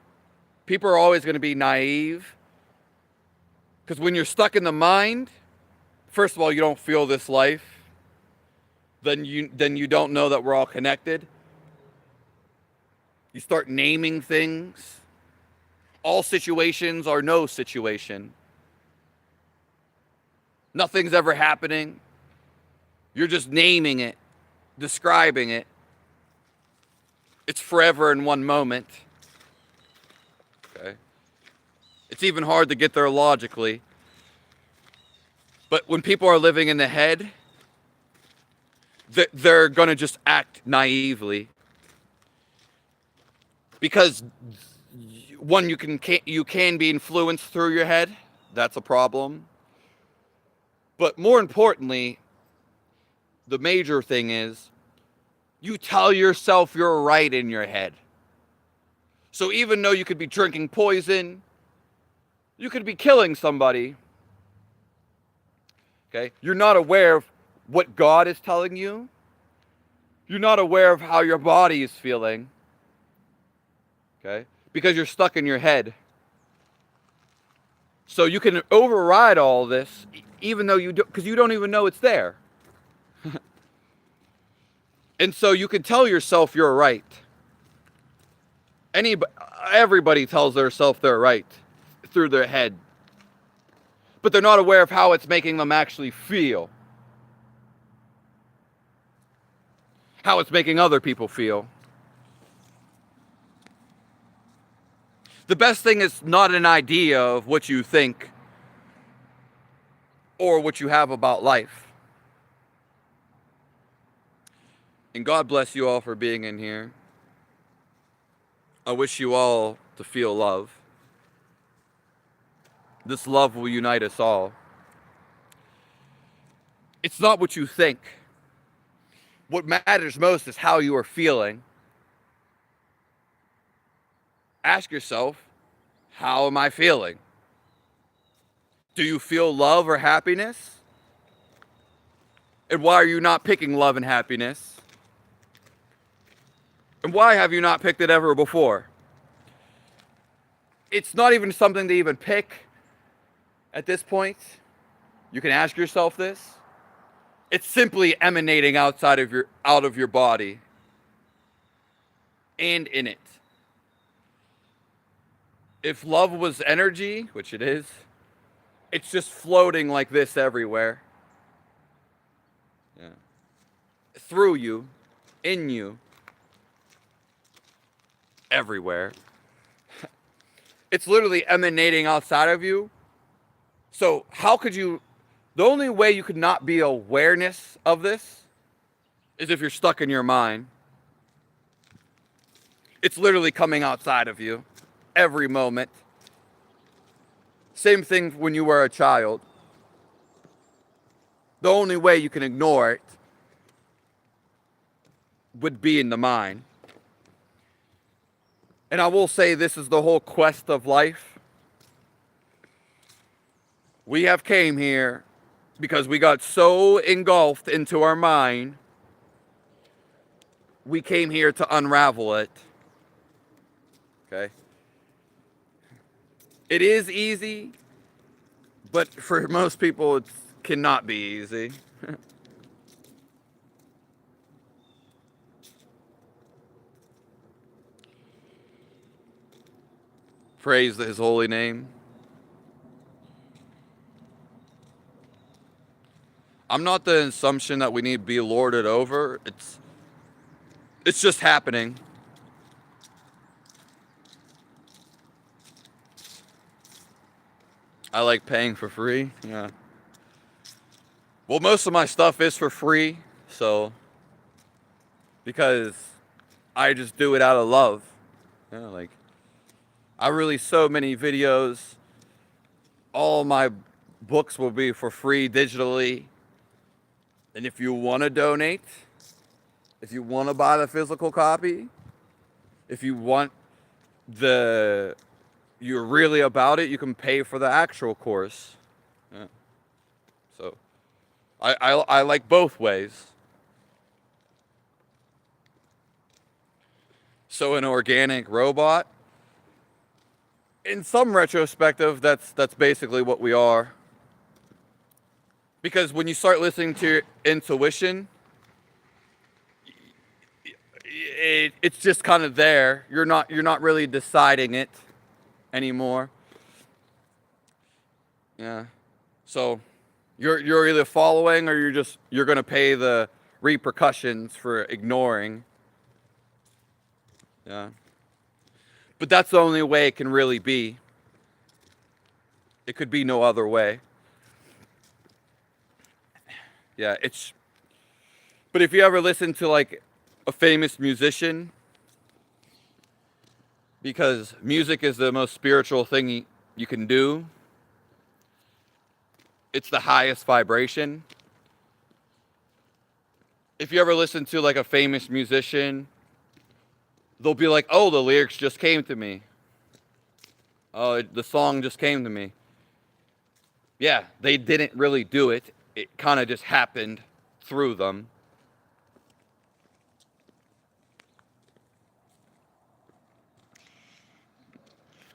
people are always going to be naive. Because when you're stuck in the mind, first of all, you don't feel this life. Then you don't know that we're all connected. You start naming things. All situations are no situation. Nothing's ever happening. You're just naming it, describing it. It's forever in one moment. Okay. It's even hard to get there logically. But when people are living in the head, they're going to just act naively. Because one, you can be influenced through your head. That's a problem. But more importantly, the major thing is you tell yourself you're right in your head. So even though you could be drinking poison, you could be killing somebody. Okay? You're not aware of what God is telling you. You're not aware of how your body is feeling. Okay? Because you're stuck in your head. So you can override all this, even though because you don't even know it's there. And so you can tell yourself you're right. Everybody tells themselves they're right through their head. But they're not aware of how it's making them actually feel. How it's making other people feel. The best thing is not an idea of what you think or what you have about life. And God bless you all for being in here. I wish you all to feel love. This love will unite us all. It's not what you think. What matters most is how you are feeling. Ask yourself, how am I feeling? Do you feel love or happiness? And why are you not picking love and happiness? And why have you not picked it ever before? It's not even something to even pick at this point. You can ask yourself this. It's simply emanating out of your body and in it. If love was energy, which it is, it's just floating like this everywhere. Yeah. Through you, in you, everywhere. It's literally emanating outside of you. So how could you, the only way you could not be awareness of this is if you're stuck in your mind. It's literally coming outside of you every moment. Same thing when you were a child. The only way you can ignore it would be in the mind. And I will say this is the whole quest of life. We have came here because we got so engulfed into our mind. We came here to unravel it. Okay? It is easy, but for most people it cannot be easy. Praise his holy name. I'm not the assumption that we need to be lorded over. It's just happening. I like paying for free. Yeah. Well, most of my stuff is for free, so because I just do it out of love. Yeah, like I release so many videos. All my books will be for free digitally. And if you want to donate, if you want to buy the physical copy, if you want you're really about it, you can pay for the actual course. Yeah. So I like both ways. So an organic robot, in some retrospective, that's basically what we are. Because when you start listening to your intuition, it's just kind of there. You're not really deciding it anymore. Yeah. So you're either following or you're gonna pay the repercussions for ignoring. Yeah. But that's the only way it can really be. It could be no other way. Yeah, but if you ever listen to like a famous musician, because music is the most spiritual thing you can do, it's the highest vibration. If you ever listen to like a famous musician, they'll be like, oh, the lyrics just came to me. Oh, the song just came to me. Yeah, they didn't really do it. It kind of just happened through them.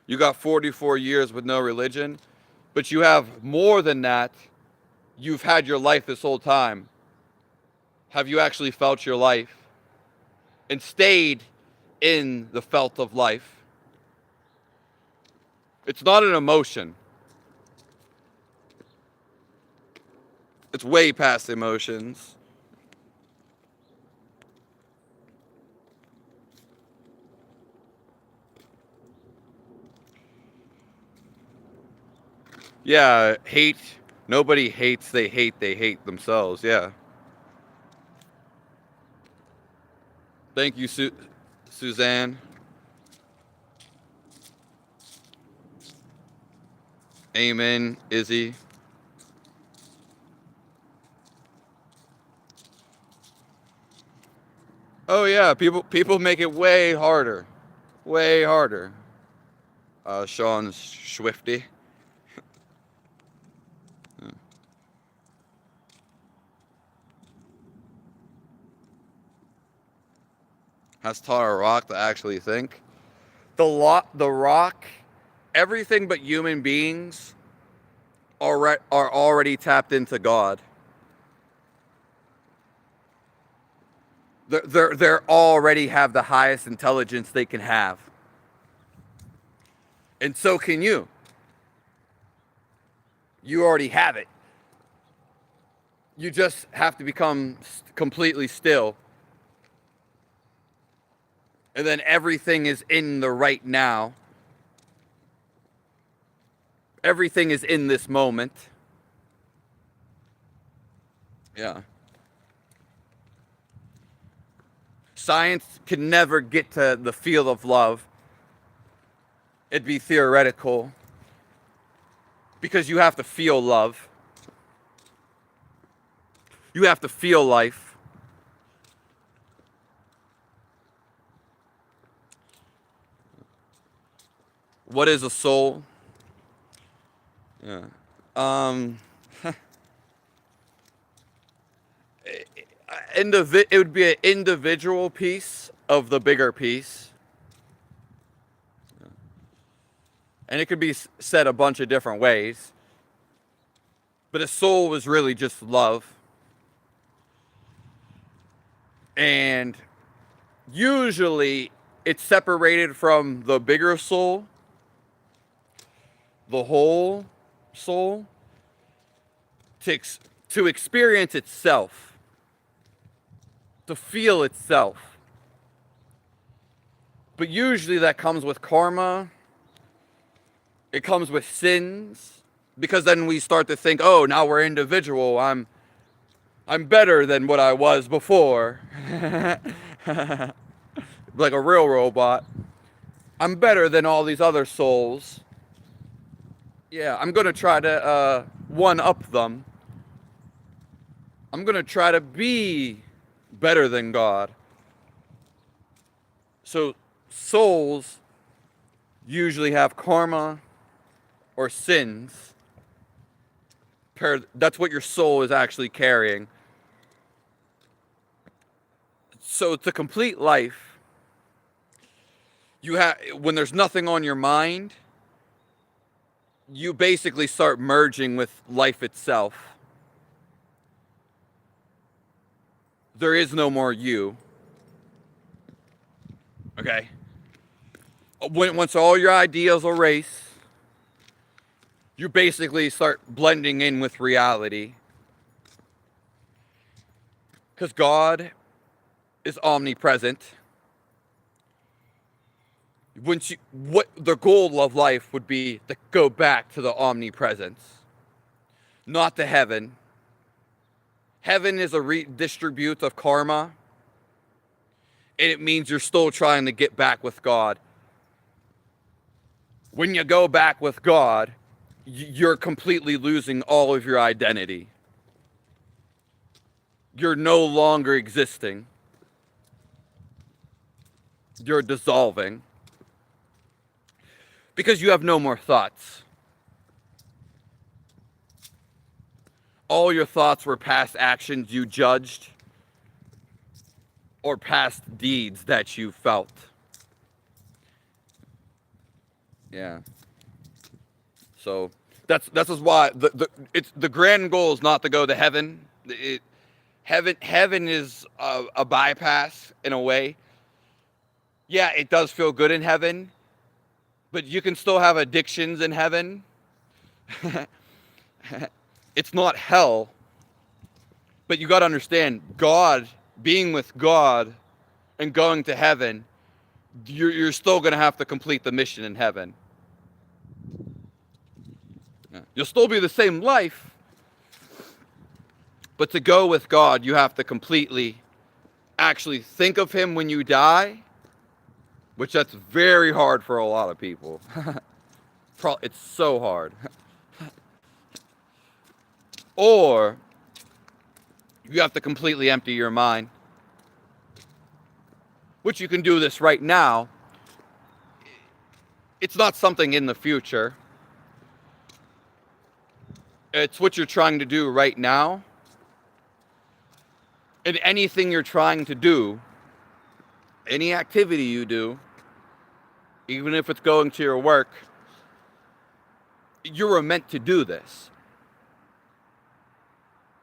You got 44 years with no religion, but you have more than that. You've had your life this whole time. Have you actually felt your life and stayed in the felt of life? It's not an emotion. It's way past emotions. Yeah, hate. Nobody hates, they hate themselves. Yeah. Thank you, Suzanne. Amen, Izzy. Oh yeah, people make it way harder. Way harder. Sean's Swifty. Has taught a rock to actually think. The rock, everything but human beings are already tapped into God. They're already have the highest intelligence they can have. And so can you. You already have it. You just have to become completely still. And then everything is in the right now. Everything is in this moment. Yeah. Science can never get to the feel of love. It'd be theoretical. Because you have to feel love. You have to feel life. What is a soul? Yeah. It would be an individual piece of the bigger piece. And it could be said a bunch of different ways. But a soul is really just love. And usually it's separated from the bigger soul, the whole soul, to experience itself, to feel itself. But usually that comes with karma. It comes with sins, because then we start to think, oh, now we're individual. I'm better than what I was before. Like a real robot. I'm better than all these other souls. Yeah, I'm going to try to one-up them. I'm going to try to be better than God. So souls usually have karma or sins. That's what your soul is actually carrying. So to complete life, when there's nothing on your mind, you basically start merging with life itself. There is no more you. Okay? Once all your ideas erase, you basically start blending in with reality. Because God is omnipresent. What the goal of life would be to go back to the omnipresence, not to heaven. Heaven is a redistribute of karma, and it means you're still trying to get back with God. When you go back with God, you're completely losing all of your identity. You're no longer existing. You're dissolving. Because you have no more thoughts. All your thoughts were past actions you judged, or past deeds that you felt. Yeah. So that's why the grand goal is not to go to heaven. Heaven is a bypass in a way. Yeah, it does feel good in heaven, but you can still have addictions in heaven. It's not hell, but you got to understand, God, being with God and going to heaven, you're still going to have to complete the mission in heaven. You'll still be the same life, but to go with God, you have to completely actually think of him when you die, which that's very hard for a lot of people. It's so hard. Or you have to completely empty your mind. which you can do this right now. It's not something in the future. It's what you're trying to do right now. And anything you're trying to do, any activity you do, even if it's going to your work, you were meant to do this.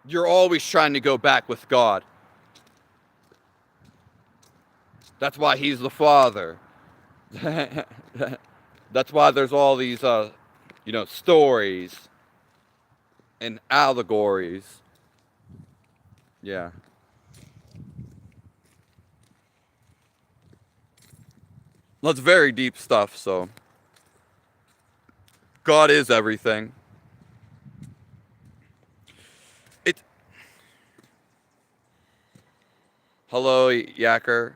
You're always trying to go back with God. That's why He's the Father. That's why there's all these, stories and allegories. Yeah. That's very deep stuff, so God is everything. Hello, Yacker.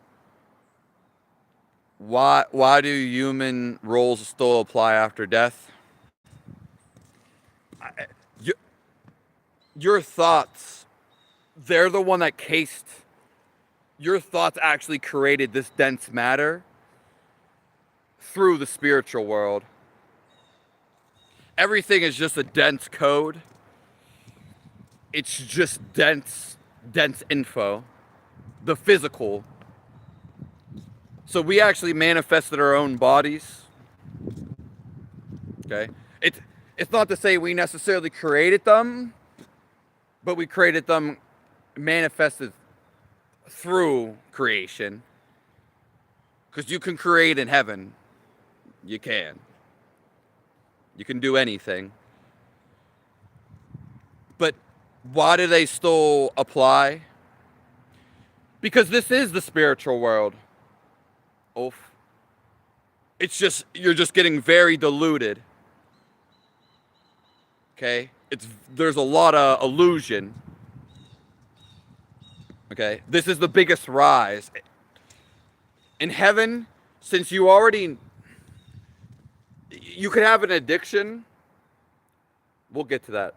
Why do human roles still apply after death? Your thoughts, they're the one that cased. Your thoughts actually created this dense matter through the spiritual world. Everything is just a dense code. It's just dense info. The physical. So we actually manifested our own bodies. Okay? It's not to say we necessarily created them, but we created them, manifested through creation. Because you can create in heaven. You can. You can do anything. But why do they still apply? Because this is the spiritual world. Oof. It's just, you're just getting very diluted. Okay? There's a lot of illusion. Okay? This is the biggest rise. In heaven, since you could have an addiction. We'll get to that.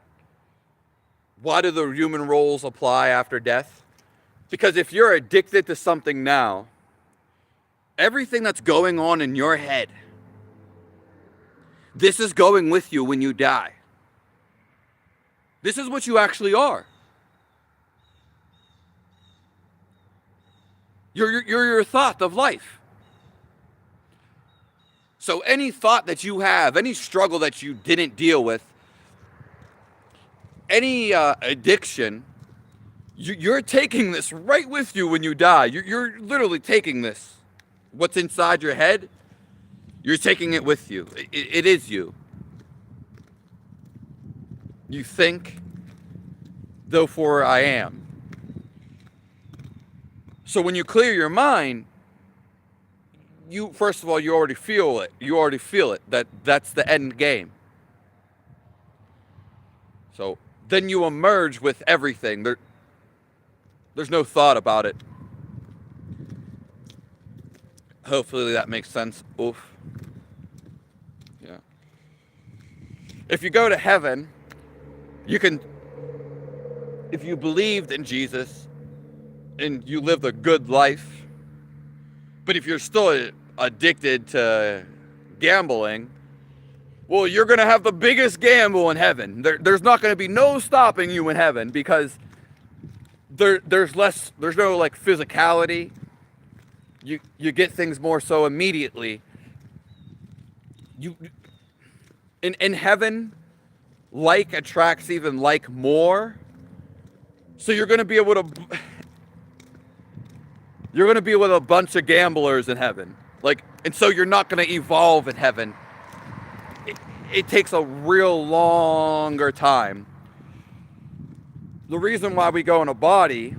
Why do the human roles apply after death? Because if you're addicted to something now, everything that's going on in your head, this is going with you when you die. This is what you actually are. You're your thought of life. So any thought that you have, any struggle that you didn't deal with, any addiction, you're taking this right with you when you die. You're literally taking this. What's inside your head, you're taking it with you. It is you. You think, therefore I am. So when you clear your mind, first of all, you already feel it. You already feel it. That's the end game. So then you emerge with everything. There's no thought about it. Hopefully that makes sense. Oof. Yeah. If you go to heaven, if you believed in Jesus and you lived a good life, but if you're still addicted to gambling, well, you're going to have the biggest gamble in heaven. There's not going to be no stopping you in heaven because there's no like physicality. You get things more so immediately. In heaven, like attracts even like more. So you're going to be with a bunch of gamblers in heaven. And so you're not going to evolve in heaven. It takes a real longer time. The reason why we go in a body,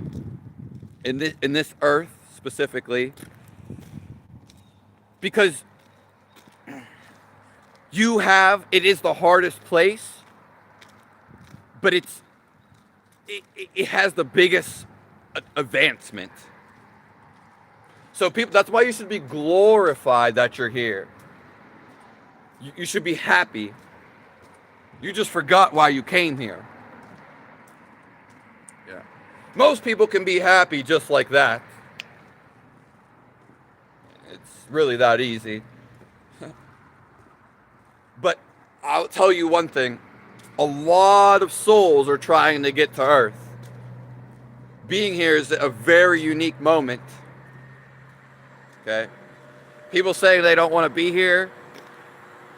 in this earth specifically, because it is the hardest place, but it has the biggest advancement. So that's why you should be glorified that you're here. You should be happy. You just forgot why you came here. Yeah. Most people can be happy just like that. really that easy. But I'll tell you one thing. A lot of souls are trying to get to Earth. Being here is a very unique moment. Okay? People say they don't want to be here.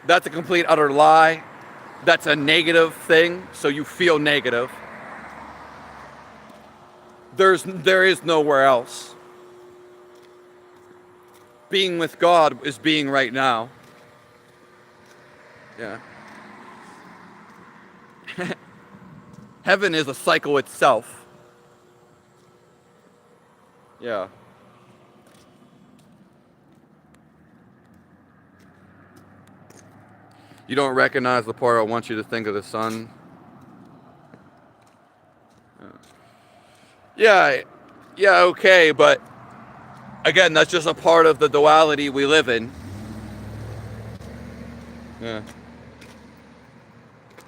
That's a complete utter lie. That's a negative thing, so you feel negative. There is nowhere else. Being with God is being right now. Yeah. Heaven is a cycle itself. Yeah. You don't recognize the part I want you to think of the sun? Yeah, okay, but again, that's just a part of the duality we live in. Yeah.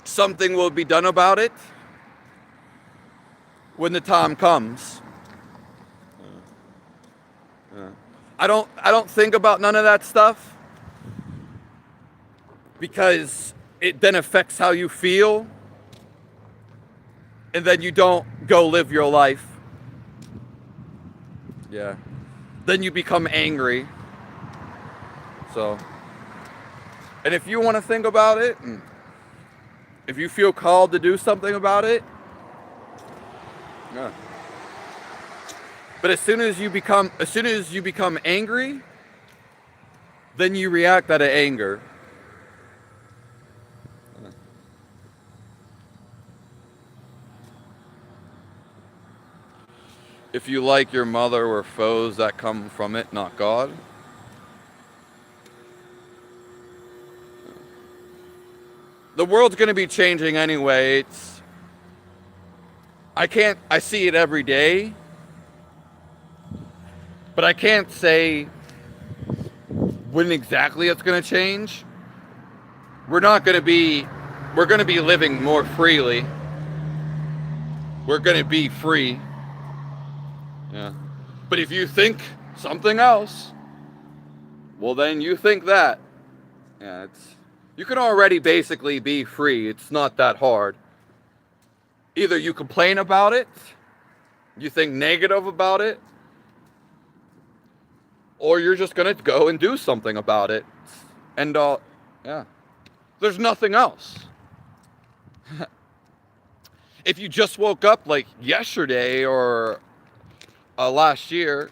Something will be done about it when the time comes. Yeah. I don't think about none of that stuff because it then affects how you feel, and then you don't go live your life. Yeah. Then you become angry. So, and if you want to think about it, and if you feel called to do something about it, yeah. But as soon as you become angry, then you react out of anger. If you like your mother, we're foes that come from it, not God. The world's going to be changing anyway. I see it every day, but I can't say when exactly it's going to change. We're going to be living more freely. We're going to be free. Yeah. But if you think something else, well then you think that. Yeah, you can already basically be free. It's not that hard. Either you complain about it, you think negative about it, or you're just gonna go and do something about it. And yeah. There's nothing else. If you just woke up like yesterday or last year,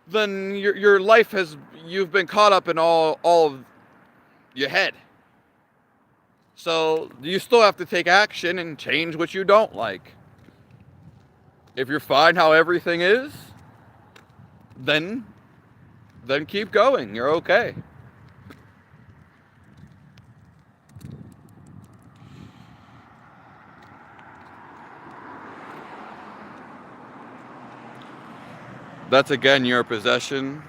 then your life you've been caught up in all of your head. So you still have to take action and change what you don't like. If you're fine how everything is, then keep going. You're okay. That's again your possession.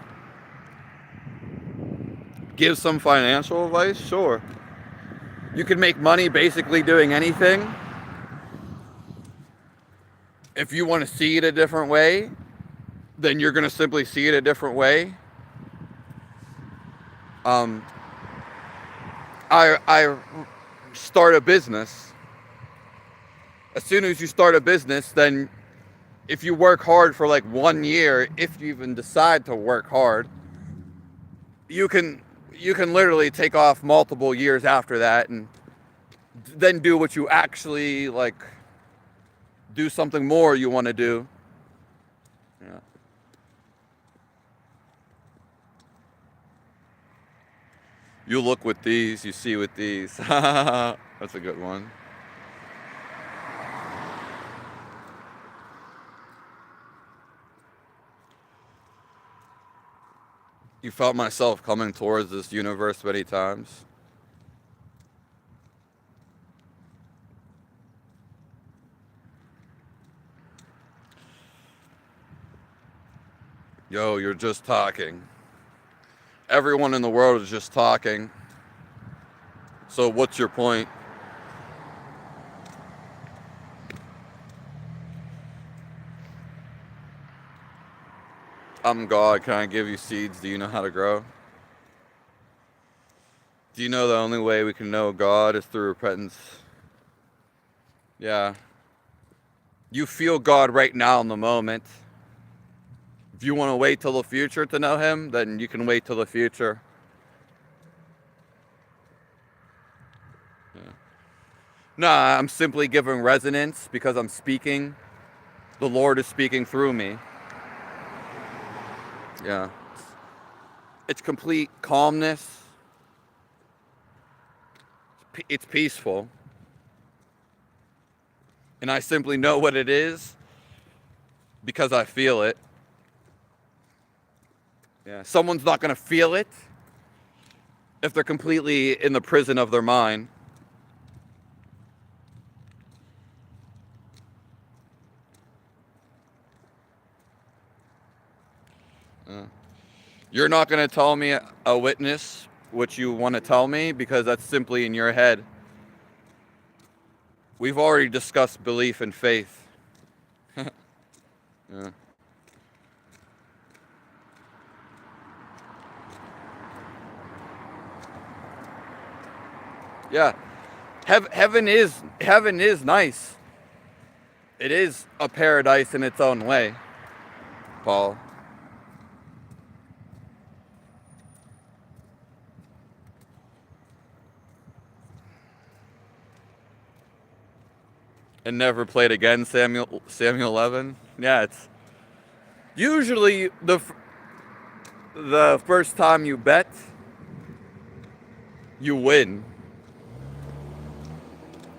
Give some financial advice? Sure. You can make money basically doing anything. If you want to see it a different way, then you're going to simply see it a different way. I start a business. As soon as you start a business, then if you work hard for like 1 year, if you even decide to work hard, you can literally take off multiple years after that and then do what you actually like, do something more you want to do. Yeah. You look with these, you see with these. That's a good one. You felt myself coming towards this universe many times. Yo, you're just talking. Everyone in the world is just talking. So what's your point? I'm God. Can I give you seeds? Do you know how to grow? Do you know the only way we can know God is through repentance? Yeah. You feel God right now in the moment. If you want to wait till the future to know Him, then you can wait till the future. Yeah. Nah, I'm simply giving resonance because I'm speaking. The Lord is speaking through me. Yeah. It's complete calmness. It's peaceful. And I simply know what it is because I feel it. Yeah. Someone's not going to feel it if they're completely in the prison of their mind. You're not going to tell me a witness what you want to tell me because that's simply in your head. We've already discussed belief and faith. Yeah. Yeah. Heaven is nice. It is a paradise in its own way, Paul. And never played again, Samuel 11. Yeah, it's usually the first time you bet, you win.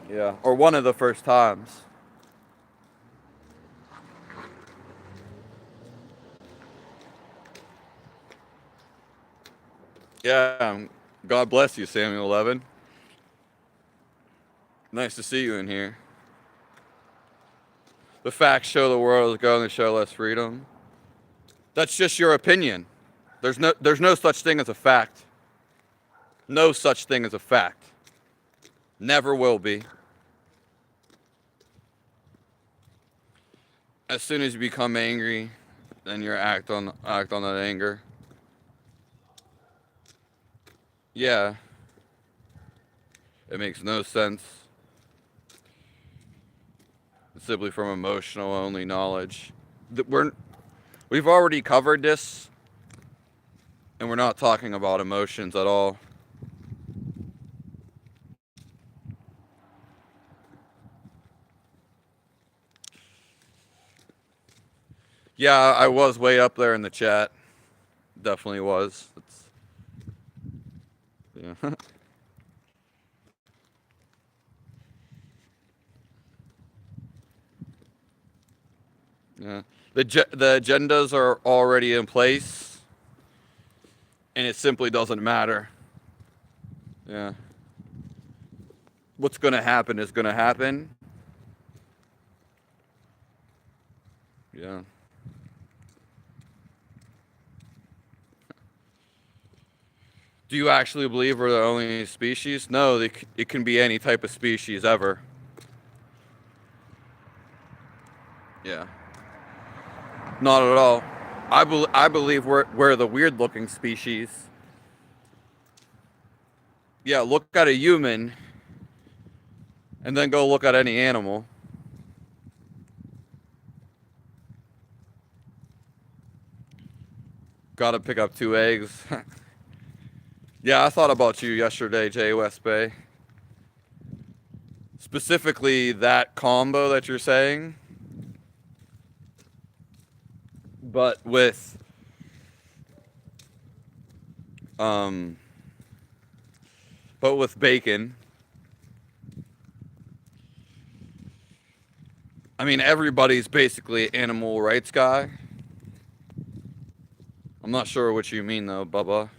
Yeah, or one of the first times. Yeah, God bless you, Samuel 11. Nice to see you in here. The facts show the world is going to show less freedom. That's just your opinion. There's no such thing as a fact. No such thing as a fact. Never will be. As soon as you become angry, then you act on that anger. Yeah. It makes no sense. It's simply from emotional only knowledge. We've already covered this, and we're not talking about emotions at all. Yeah, I was way up there in the chat. Definitely was. Yeah. Yeah. The agendas are already in place, and it simply doesn't matter. Yeah. What's going to happen is going to happen. Yeah. Do you actually believe we're the only species? No, it can be any type of species ever. Yeah. Not at all. I believe we're the weird looking species. Yeah, look at a human and then go look at any animal. Gotta pick up 2 eggs. Yeah, I thought about you yesterday, Jay West Bay. Specifically that combo that you're saying. But with bacon. I mean, everybody's basically an animal rights guy. I'm not sure what you mean though, Bubba.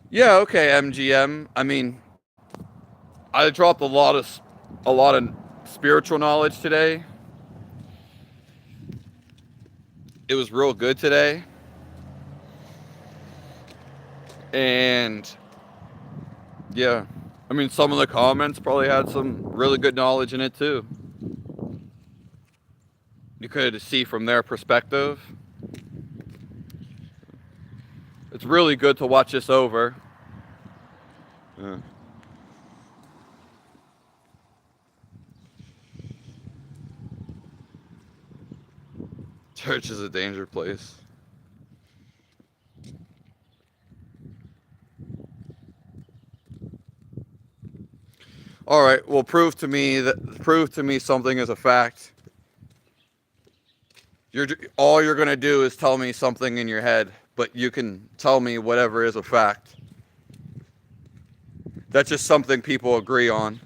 Yeah, okay, MGM. I mean, I dropped a lot of spiritual knowledge today. It was real good today. And yeah, I mean, some of the comments probably had some really good knowledge in it too. You could see from their perspective. It's really good to watch this over. Yeah. Church is a danger place. All right, well, prove to me something is a fact. All you're gonna do is tell me something in your head, but you can tell me whatever is a fact. That's just something people agree on.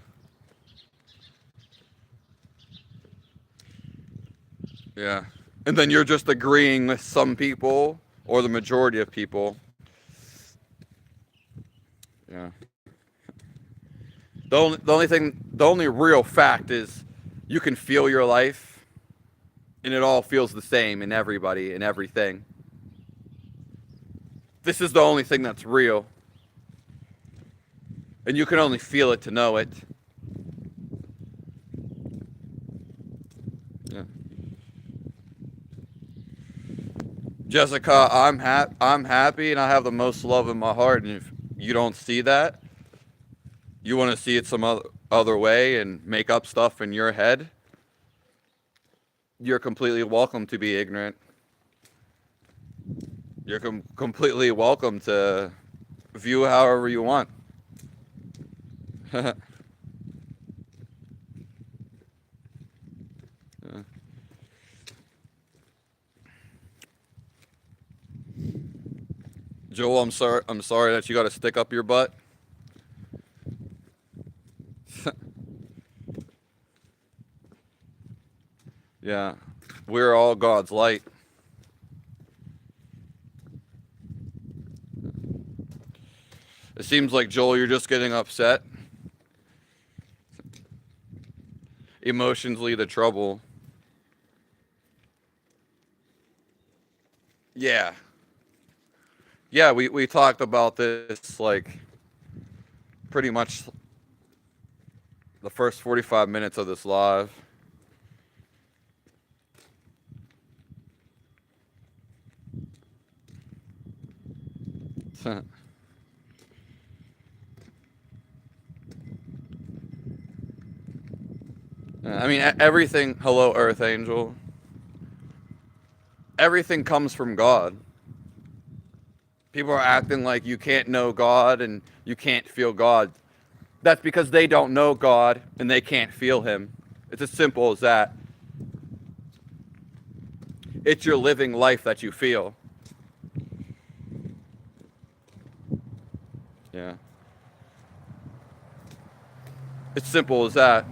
Yeah. And then you're just agreeing with some people or the majority of people. Yeah. The only real fact is you can feel your life and it all feels the same in everybody and everything. This is the only thing that's real. And you can only feel it to know it. Yeah. Jessica, I'm happy and I have the most love in my heart, and if you don't see that, you want to see it some other way and make up stuff in your head, you're completely welcome to be ignorant. You're completely welcome to view however you want. Yeah. Joel, I'm sorry that you got to stick up your butt. Yeah. We're all God's light. It seems like, Joel, you're just getting upset. Emotions lead to trouble. Yeah. Yeah, we talked about this like pretty much the first 45 minutes of this live. I mean, everything, hello, Earth Angel. Everything comes from God. People are acting like you can't know God and you can't feel God. That's because they don't know God and they can't feel Him. It's as simple as that. It's your living life that you feel. Yeah. It's simple as that.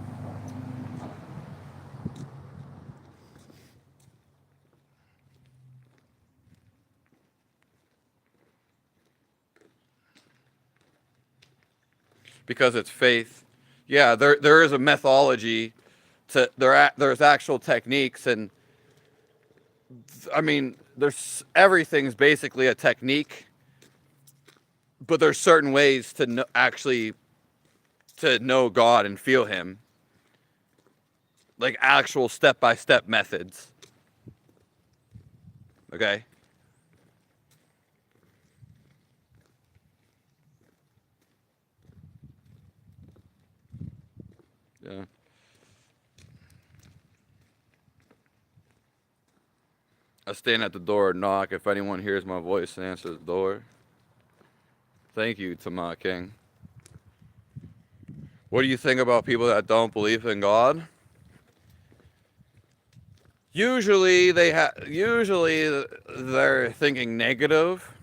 Because it's faith. Yeah, there is a methodology to there's actual techniques, and I mean there's everything's basically a technique, but there's certain ways to actually to know God and feel Him, like actual step-by-step methods. Okay. Yeah. I stand at the door and knock. If anyone hears my voice and answers the door. Thank you, Tama King. What do you think about people that don't believe in God? Usually they're thinking negative,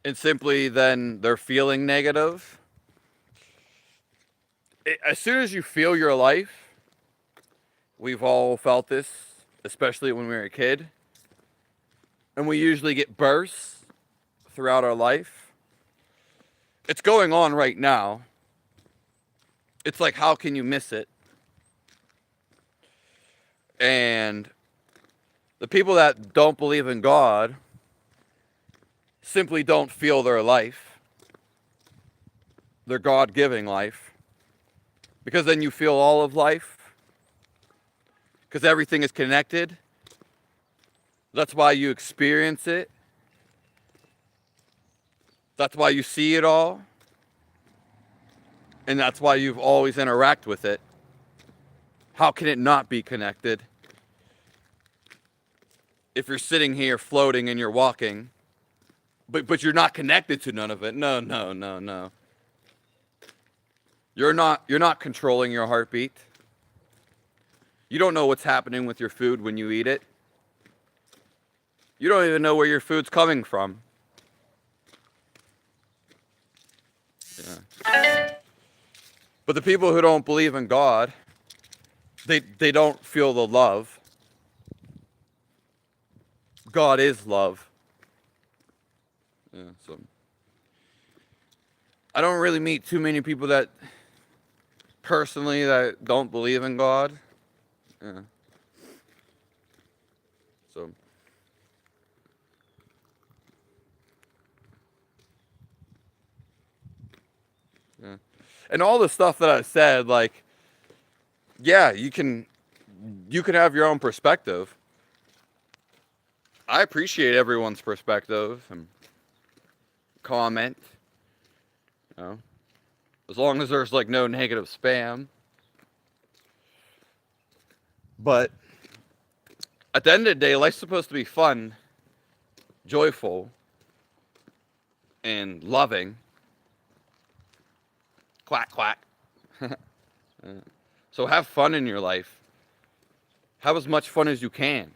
and simply then they're feeling negative. As soon as you feel your life, we've all felt this, especially when we were a kid, and we usually get bursts throughout our life. It's going on right now. It's like, how can you miss it? And the people that don't believe in God simply don't feel their life, their God-giving life, because then you feel all of life. Because everything is connected. That's why you experience it. That's why you see it all. And that's why you've always interacted with it. How can it not be connected? If you're sitting here floating and you're walking, but you're not connected to none of it. No, no, no, no. You're not controlling your heartbeat. You don't know what's happening with your food when you eat it. You don't even know where your food's coming from. Yeah. But the people who don't believe in God, they don't feel the love. God is love. Yeah, so I don't really meet too many people that personally that don't believe in God. Yeah. So yeah. And all the stuff that I said, like, yeah, you can have your own perspective. I appreciate everyone's perspective and comment. You know, as long as there's like no negative spam. But at the end of the day, life's supposed to be fun, joyful, and loving. Quack, quack. So have fun in your life. Have as much fun as you can.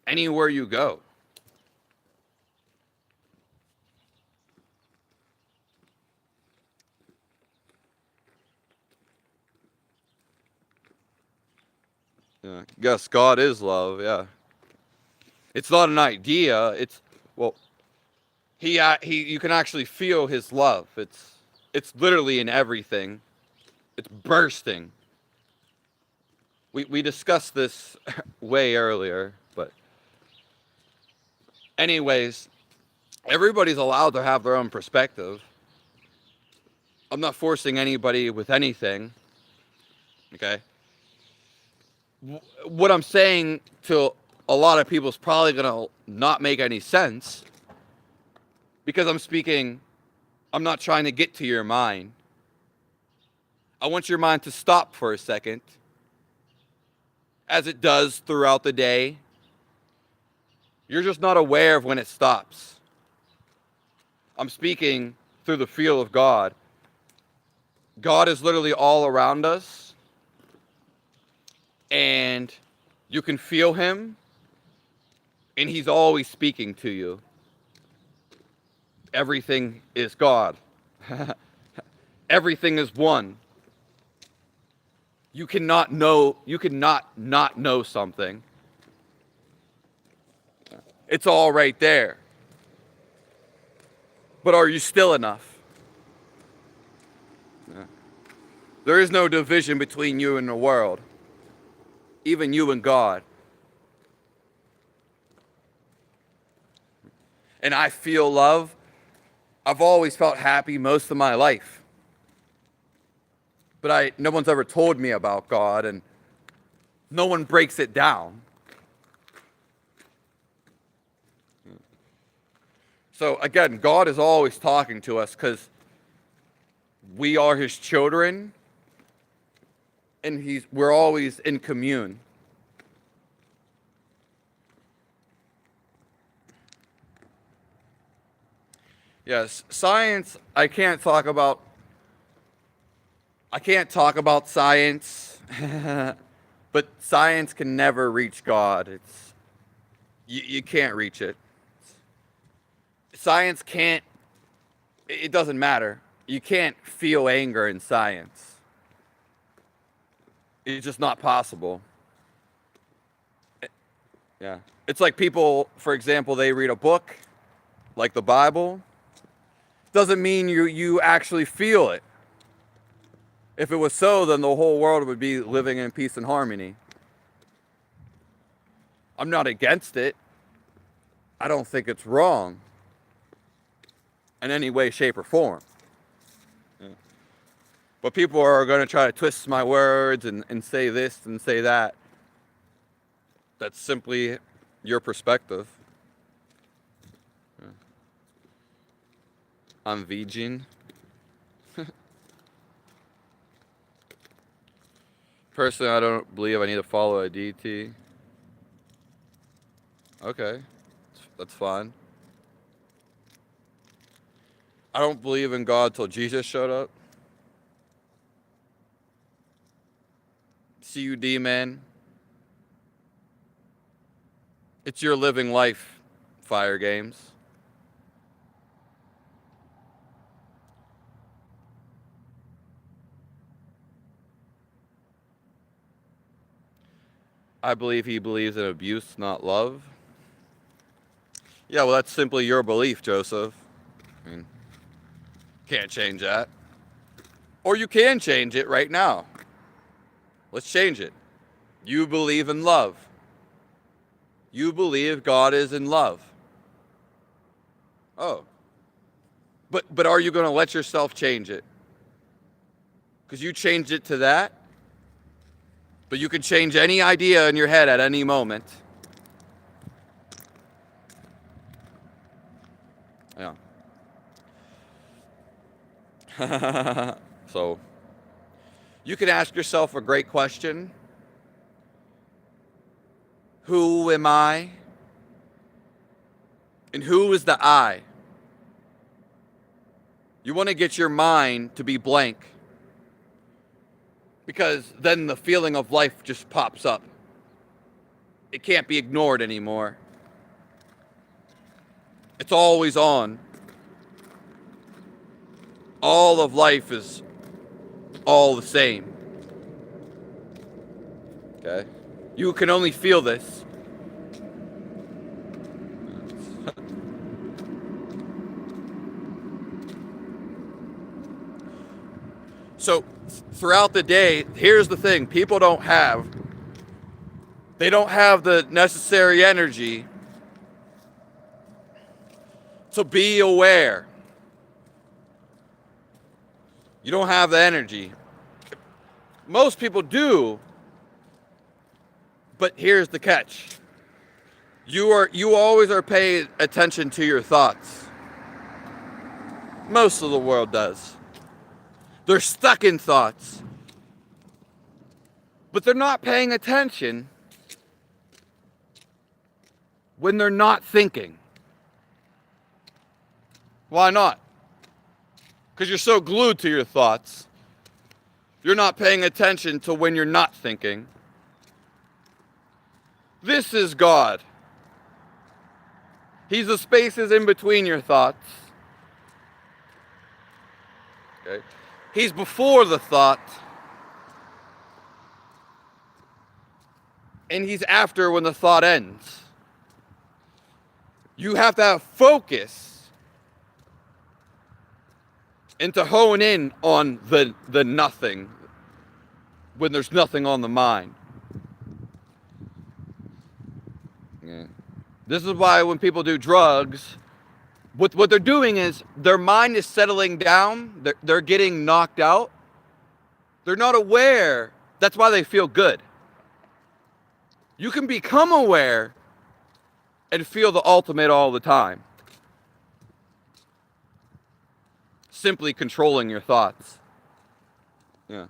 Anywhere you go. Yeah. Yes, God is love, yeah. It's not an idea, it's, well, you can actually feel his love. It's literally in everything. It's bursting. We discussed this way earlier, but anyways, everybody's allowed to have their own perspective. I'm not forcing anybody with anything. Okay? What I'm saying to a lot of people is probably going to not make any sense because I'm not trying to get to your mind. I want your mind to stop for a second, as it does throughout the day. You're just not aware of when it stops. I'm speaking through the feel of God. God is literally all around us, and you can feel him, and he's always speaking to you. Everything is God. Everything is one. You cannot not know something. It's all right there. But are you still enough? Yeah. There is no division between you and the world. Even you and God. And I feel love. I've always felt happy most of my life. But no one's ever told me about God, and no one breaks it down. So again, God is always talking to us because we are his children, and we're always in commune. Yes, science, I can't talk about science, but science can never reach God. You can't reach it. Science can't, it doesn't matter. You can't feel anger in science. It's just not possible. Yeah. It's like people, for example, they read a book, like the Bible. Doesn't mean you actually feel it. If it was so, then the whole world would be living in peace and harmony. I'm not against it. I don't think it's wrong in any way, shape, or form. Yeah. But people are going to try to twist my words and say this and say that. That's simply your perspective. I'm vegan. Personally, I don't believe I need to follow a DT. Okay, that's fine. I don't believe in God till Jesus showed up. CUD, man. It's your living life, Fire Games. I believe he believes in abuse, not love. Yeah, well, that's simply your belief, Joseph. I mean, can't change that. Or you can change it right now. Let's change it. You believe in love. You believe God is in love. Oh. But are you going to let yourself change it? Because you changed it to that. But you can change any idea in your head at any moment. Yeah. So, you can ask yourself a great question. Who am I? And who is the I? You want to get your mind to be blank. Because then the feeling of life just pops up. It can't be ignored anymore. It's always on. All of life is all the same. Okay? You can only feel this. So, throughout the day, here's the thing. People don't have the necessary energy to be aware. You don't have the energy. Most people do, but here's the catch. You always are paying attention to your thoughts. Most of the world does. They're stuck in thoughts. But they're not paying attention when they're not thinking. Why not? Because you're so glued to your thoughts. You're not paying attention to when you're not thinking. This is God. He's the spaces in between your thoughts. Okay? He's before the thought. And he's after when the thought ends. You have to have focus and to hone in on the nothing when there's nothing on the mind. Yeah. This is why when people do drugs, what they're doing is their mind is settling down. They're getting knocked out. They're not aware. That's why they feel good. You can become aware and feel the ultimate all the time. Simply controlling your thoughts. Yeah.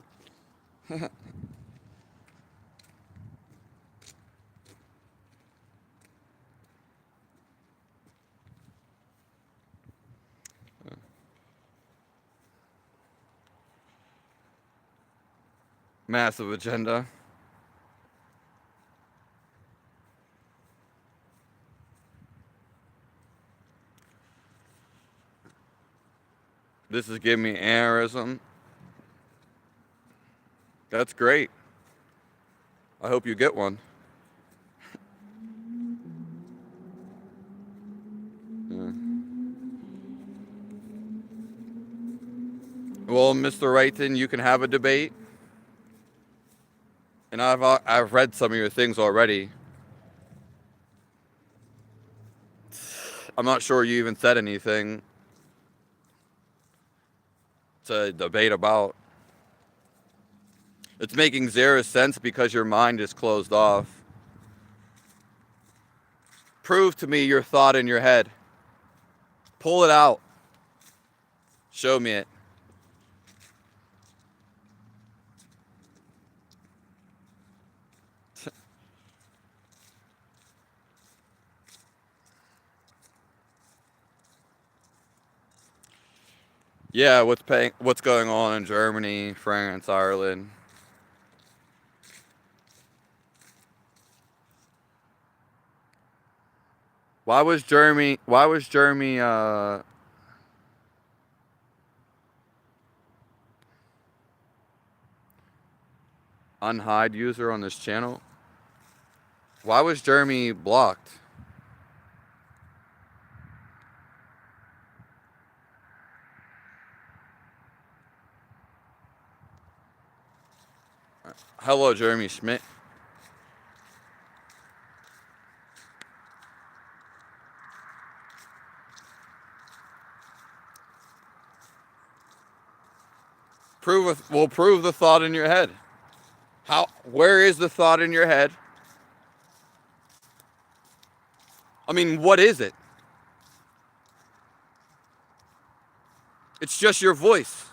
Massive agenda. This is giving me aneurysm. That's great. I hope you get one. Yeah. Well, Mr. Wrighton, you can have a debate. And I've read some of your things already. I'm not sure you even said anything to debate about. It's making zero sense because your mind is closed off. Prove to me your thought in your head. Pull it out. Show me it. Yeah, what's going on in Germany, France, Ireland? Why was Germany unhide user on this channel? Why was Jeremy blocked? Hello, Jeremy Schmidt. We'll prove the thought in your head. Where is the thought in your head? I mean, what is it? It's just your voice.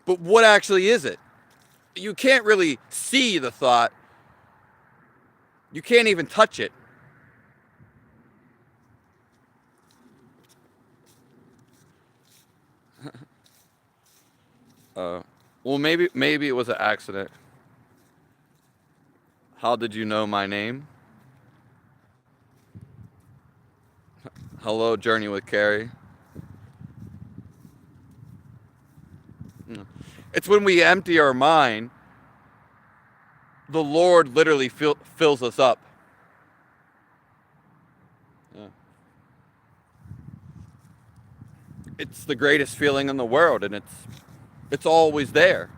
But what actually is it? You can't really see the thought. You can't even touch it. Well, maybe it was an accident. How did you know my name? Hello, Journey with Carrie. It's when we empty our mind, the Lord literally fills us up. Yeah. It's the greatest feeling in the world, and it's always there.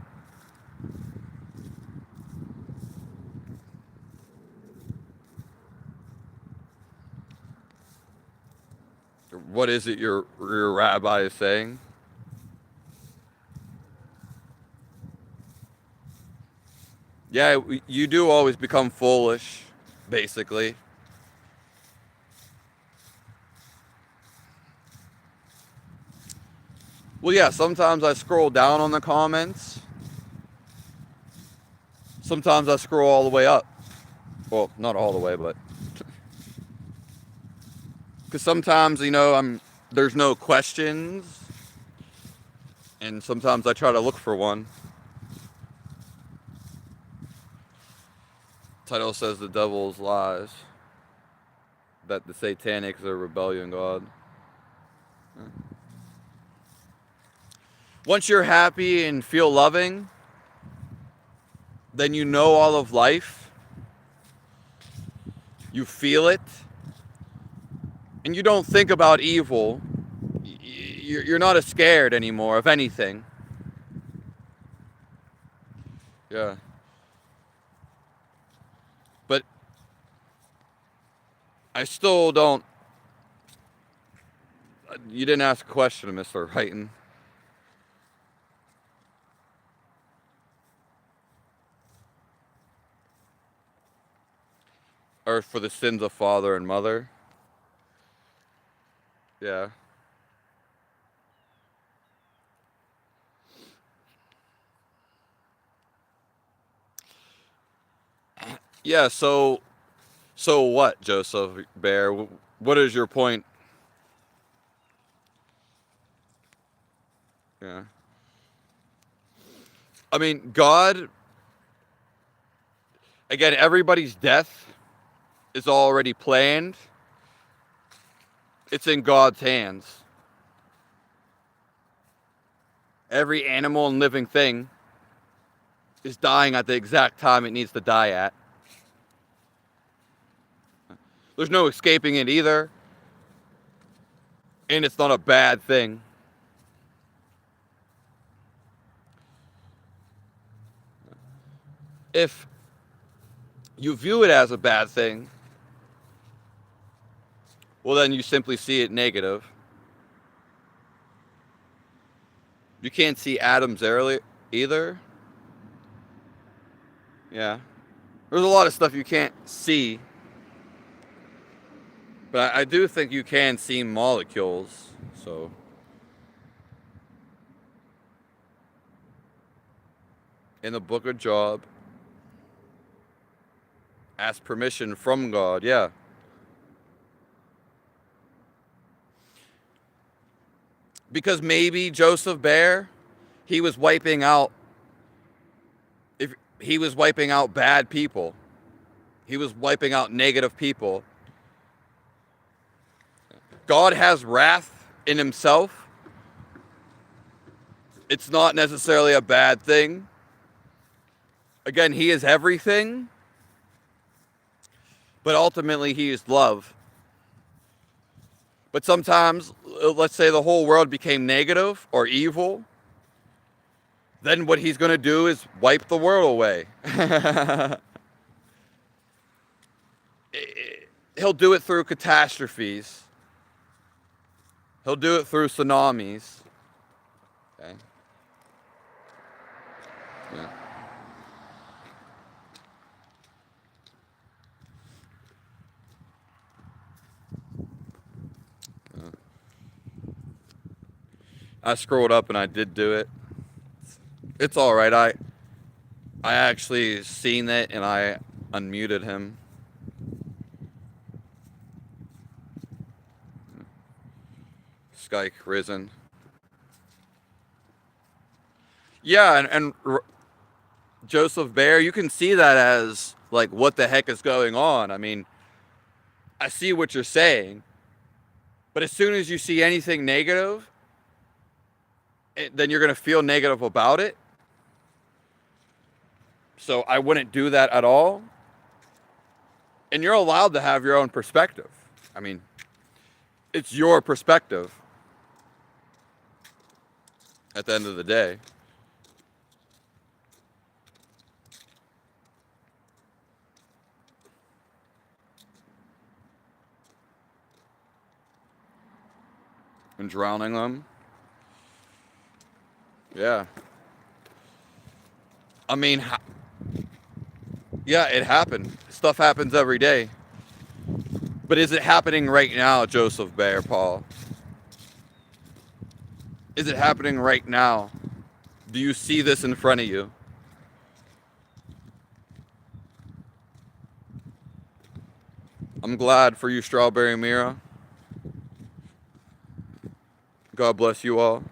What is it your rabbi is saying? Yeah, you do always become foolish, basically. Well, yeah, sometimes I scroll down on the comments. Sometimes I scroll all the way up. Well, not all the way, but because sometimes, there's no questions, and sometimes I try to look for one. Title says the devil's lies. That the satanics are rebellion God. Once you're happy and feel loving, then you know all of life. You feel it. And you don't think about evil. You're not as scared anymore of anything. Yeah. But I still don't. You didn't ask a question, Mr. Wrighton. Or for the sins of father and mother. Yeah. Yeah, so what, Joseph Bear? What is your point? Yeah. I mean, God, again, everybody's death is already planned. It's in God's hands. Every animal and living thing is dying at the exact time it needs to die at. There's no escaping it either. And it's not a bad thing. If you view it as a bad thing, well, then you simply see it negative. You can't see atoms early either. Yeah. There's a lot of stuff you can't see. But I do think you can see molecules. So. In the book of Job, ask permission from God. Yeah. Because maybe Joseph Bear, he was wiping out bad people. He was wiping out negative people. God has wrath in himself. It's not necessarily a bad thing. Again, he is everything. But ultimately, he is love. But sometimes, let's say the whole world became negative or evil. Then what he's going to do is wipe the world away. He'll do it through catastrophes. He'll do it through tsunamis. Okay. Yeah. I scrolled up and I did do it. It's all right. I actually seen it and I unmuted him. Skyke risen. Yeah, and Joseph Bear, you can see that as like, what the heck is going on? I mean, I see what you're saying, but as soon as you see anything negative, then you're going to feel negative about it. So I wouldn't do that at all. And you're allowed to have your own perspective. I mean, it's your perspective at the end of the day. And drowning them. Yeah. I mean, yeah, it happened. Stuff happens every day. But is it happening right now, Joseph Bear, Paul? Is it happening right now? Do you see this in front of you? I'm glad for you, Strawberry Mira. God bless you all.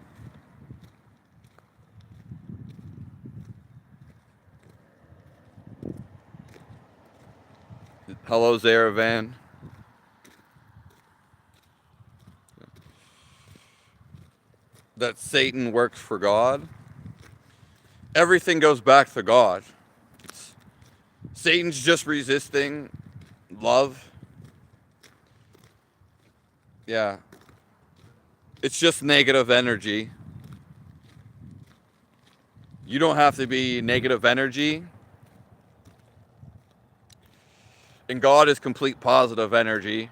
Hello, Zaravan. That Satan works for God. Everything goes back to God. Satan's just resisting love. Yeah. It's just negative energy. You don't have to be negative energy. And God is complete positive energy.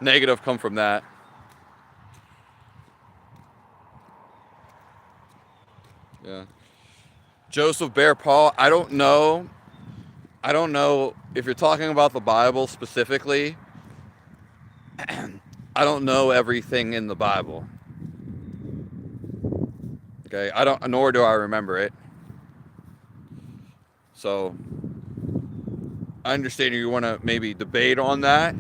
Negative come from that. Yeah. Joseph Bear Paul, I don't know if you're talking about the Bible specifically. I don't know everything in the Bible. Okay, nor do I remember it. So I understand you want to maybe debate on that,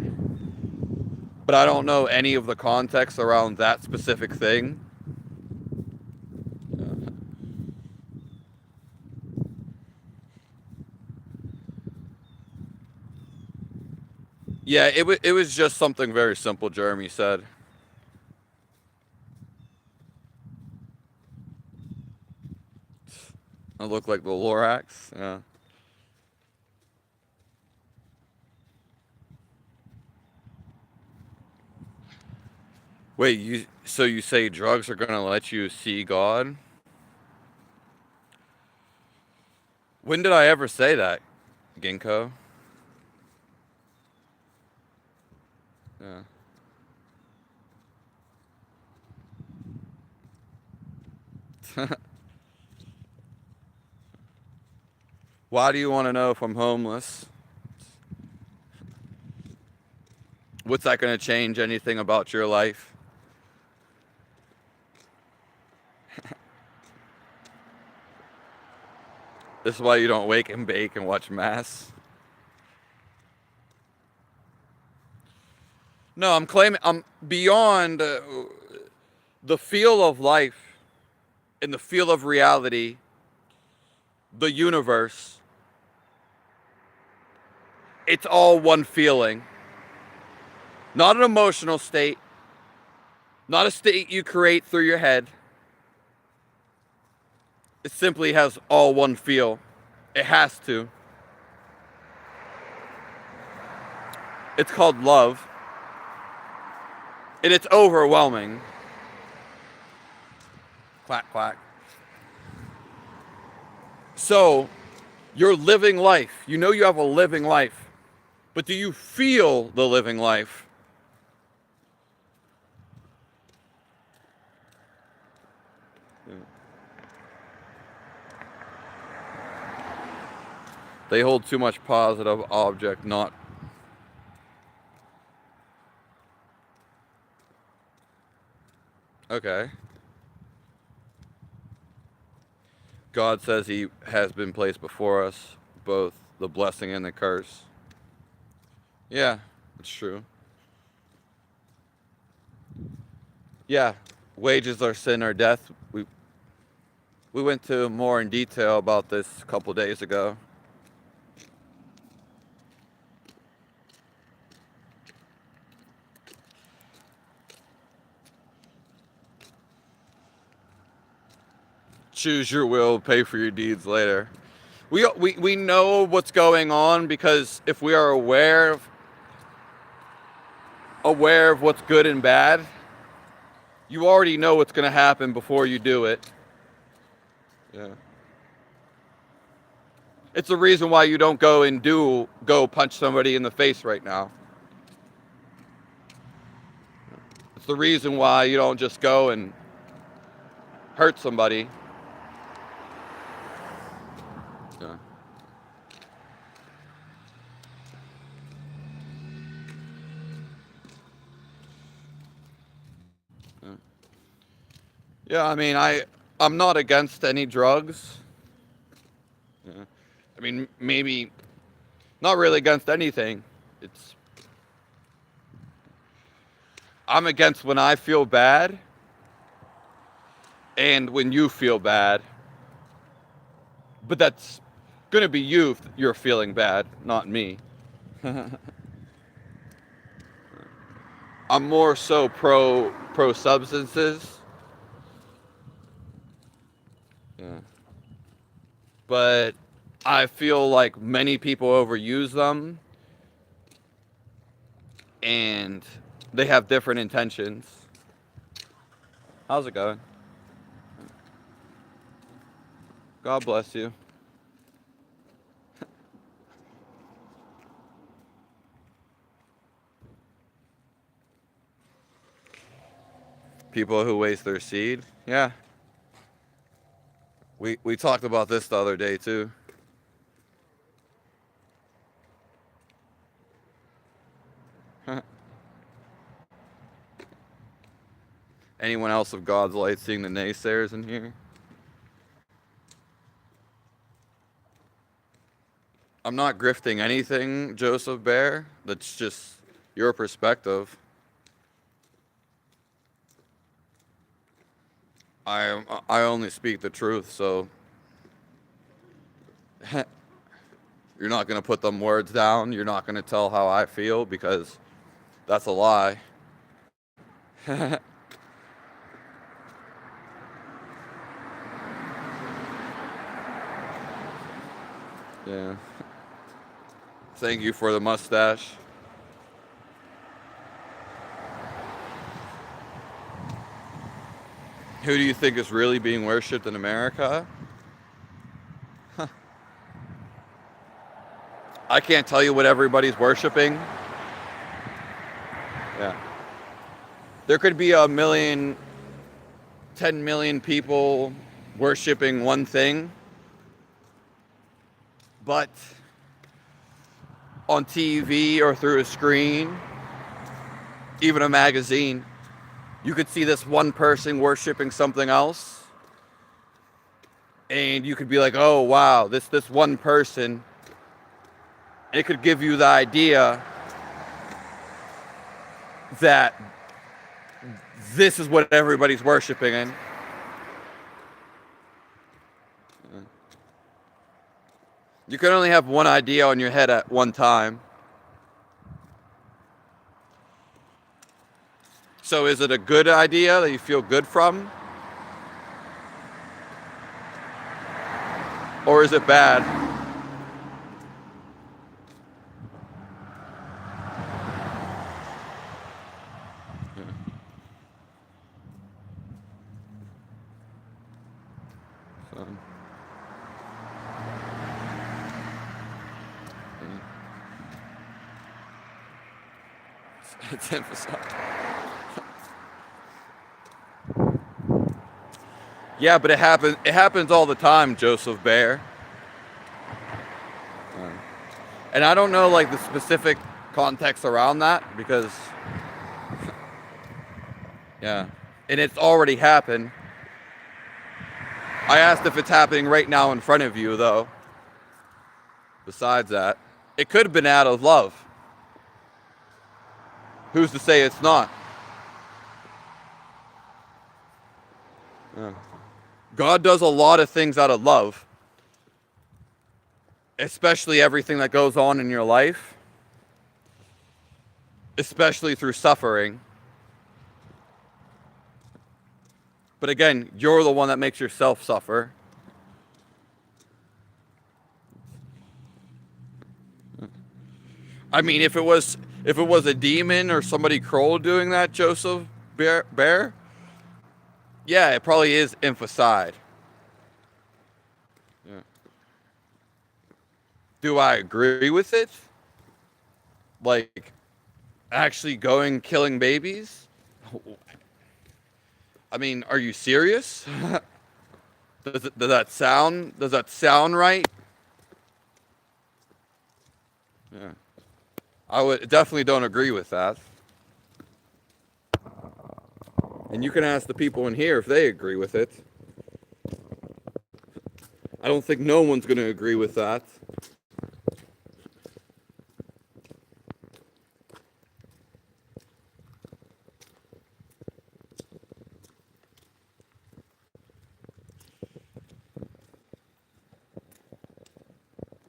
but I don't know any of the context around that specific thing. Yeah, it was just something very simple Jeremy said. I look like the Lorax. Yeah. Wait, so you say drugs are gonna let you see God? When did I ever say that, Ginkgo? Yeah. Why do you want to know if I'm homeless? What's that going to change anything about your life? This is why you don't wake and bake and watch Mass. No, I'm beyond the feel of life and the feel of reality, the universe. It's all one feeling. Not an emotional state, not a state you create through your head. It simply has all one feel. It has to. It's called love. And it's overwhelming. Quack, quack. So, you're living life. You know you have a living life. But do you feel the living life? They hold too much positive object, not... Okay. God says he has been placed before us, both the blessing and the curse. Yeah, it's true. Yeah, wages are sin or death. We went to more in detail about this a couple days ago. Choose your will, pay for your deeds later. We know what's going on because if we are aware of what's good and bad, you already know what's going to happen before you do it. Yeah. It's the reason why you don't go punch somebody in the face right now. It's the reason why you don't just go and hurt somebody. Yeah. Yeah, I mean, I'm not against any drugs. Yeah. I mean, maybe not really against anything. I'm against when I feel bad and when you feel bad. But that's going to be you if you're feeling bad, not me. I'm more so pro substances. Yeah. But I feel like many people overuse them and they have different intentions. How's it going? God bless you. People who waste their seed. Yeah. We talked about this the other day too. Anyone else of God's light seeing the naysayers in here? I'm not grifting anything, Joseph Bear. That's just your perspective. I only speak the truth, so you're not going to put them words down. You're not going to tell how I feel because that's a lie. Yeah. Thank you for the mustache. Who do you think is really being worshipped in America? I can't tell you what everybody's worshiping. Yeah. There could be 10 million people worshiping one thing, but on TV or through a screen, even a magazine, you could see this one person worshiping something else, and you could be like, oh wow, this one person, it could give you the idea that this is what everybody's worshiping in. You can only have one idea on your head at one time. So is it a good idea that you feel good from? Or is it bad? It's emphasized. Yeah, but it happens all the time, Joseph Bear. And I don't know like the specific context around that because yeah, and it's already happened. I asked if it's happening right now in front of you though. Besides that, it could have been out of love. Who's to say it's not? Yeah. God does a lot of things out of love. Especially everything that goes on in your life. Especially through suffering. But again, you're the one that makes yourself suffer. I mean, if it was a demon or somebody cruel doing that, Joseph Bear, yeah, it probably is infanticide. Yeah. Do I agree with it? Like, actually going killing babies? I mean, are you serious? Does that sound right? Yeah. I would definitely don't agree with that. And you can ask the people in here if they agree with it. I don't think no one's going to agree with that.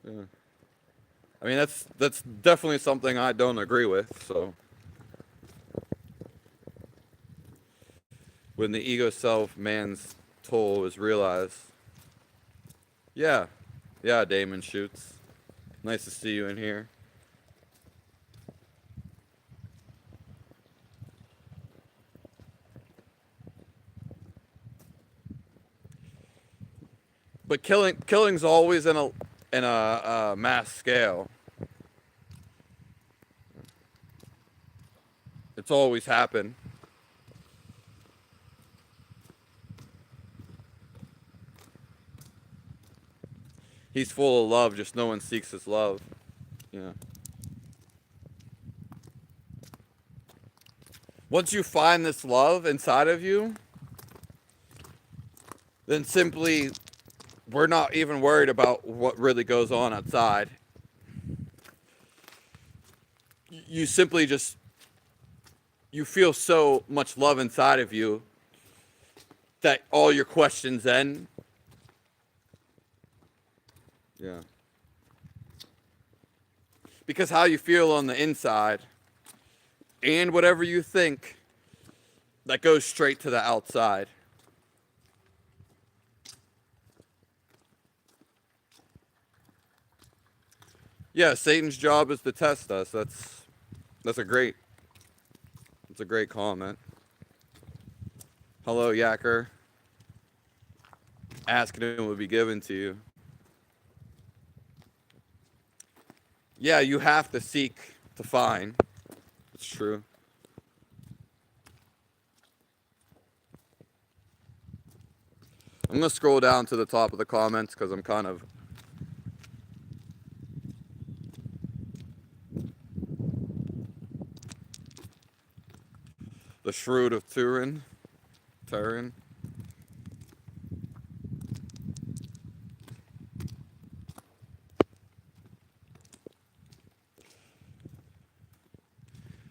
Yeah. I mean, that's definitely something I don't agree with, so. When the ego self man's toll is realized. Yeah. Yeah, Damon Shoots. Nice to see you in here. But killing's always in a mass scale. It's always happened. He's full of love, just no one seeks his love. Yeah. Once you find this love inside of you, then simply we're not even worried about what really goes on outside. You simply just, you feel so much love inside of you that all your questions end. Yeah. Because how you feel on the inside and whatever you think, that goes straight to the outside. Yeah, Satan's job is to test us. That's a great comment. Hello, Yacker. Ask and it will be given to you. Yeah, you have to seek to find. It's true. I'm going to scroll down to the top of the comments because I'm kind of... The Shroud of Turin.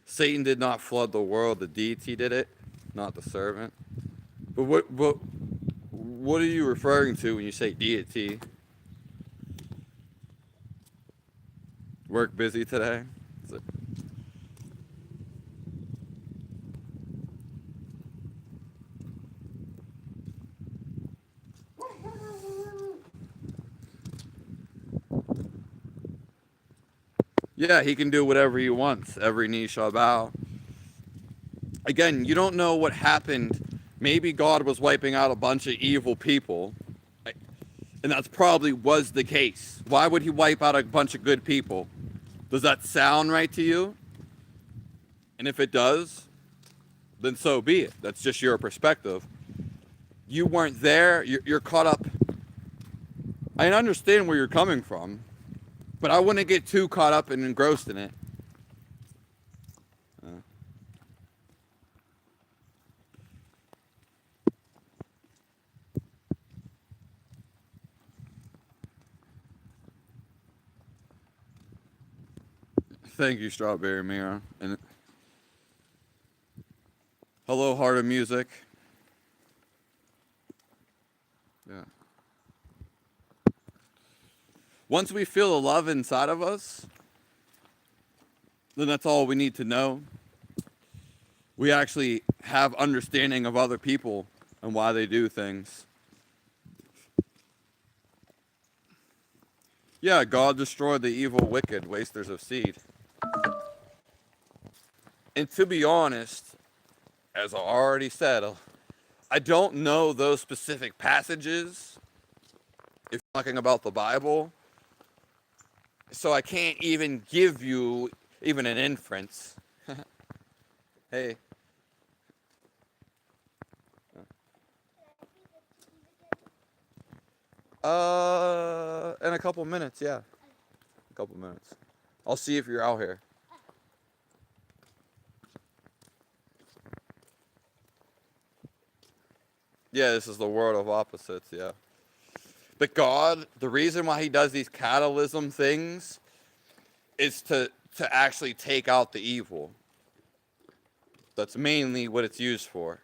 Satan did not flood the world, the deity did it, not the servant. But what are you referring to when you say deity? Work busy today? Yeah, he can do whatever he wants. Every knee shall bow. Again, you don't know what happened. Maybe God was wiping out a bunch of evil people. And that's probably was the case. Why would he wipe out a bunch of good people? Does that sound right to you? And if it does, then so be it. That's just your perspective. You weren't there. You're caught up. I understand where you're coming from, but I wouldn't get too caught up and engrossed in it. Thank you, Strawberry Mira. And hello, Heart of Music. Yeah. Once we feel the love inside of us, then that's all we need to know. We actually have understanding of other people and why they do things. Yeah, God destroyed the evil, wicked, wasters of seed. And to be honest, as I already said, I don't know those specific passages if you're talking about the Bible. So I can't even give you even an inference. Hey. In a couple minutes, yeah. A couple minutes. I'll see if you're out here. Yeah, this is the world of opposites, yeah. But God, the reason why he does these catalysm things is to actually take out the evil. That's mainly what it's used for.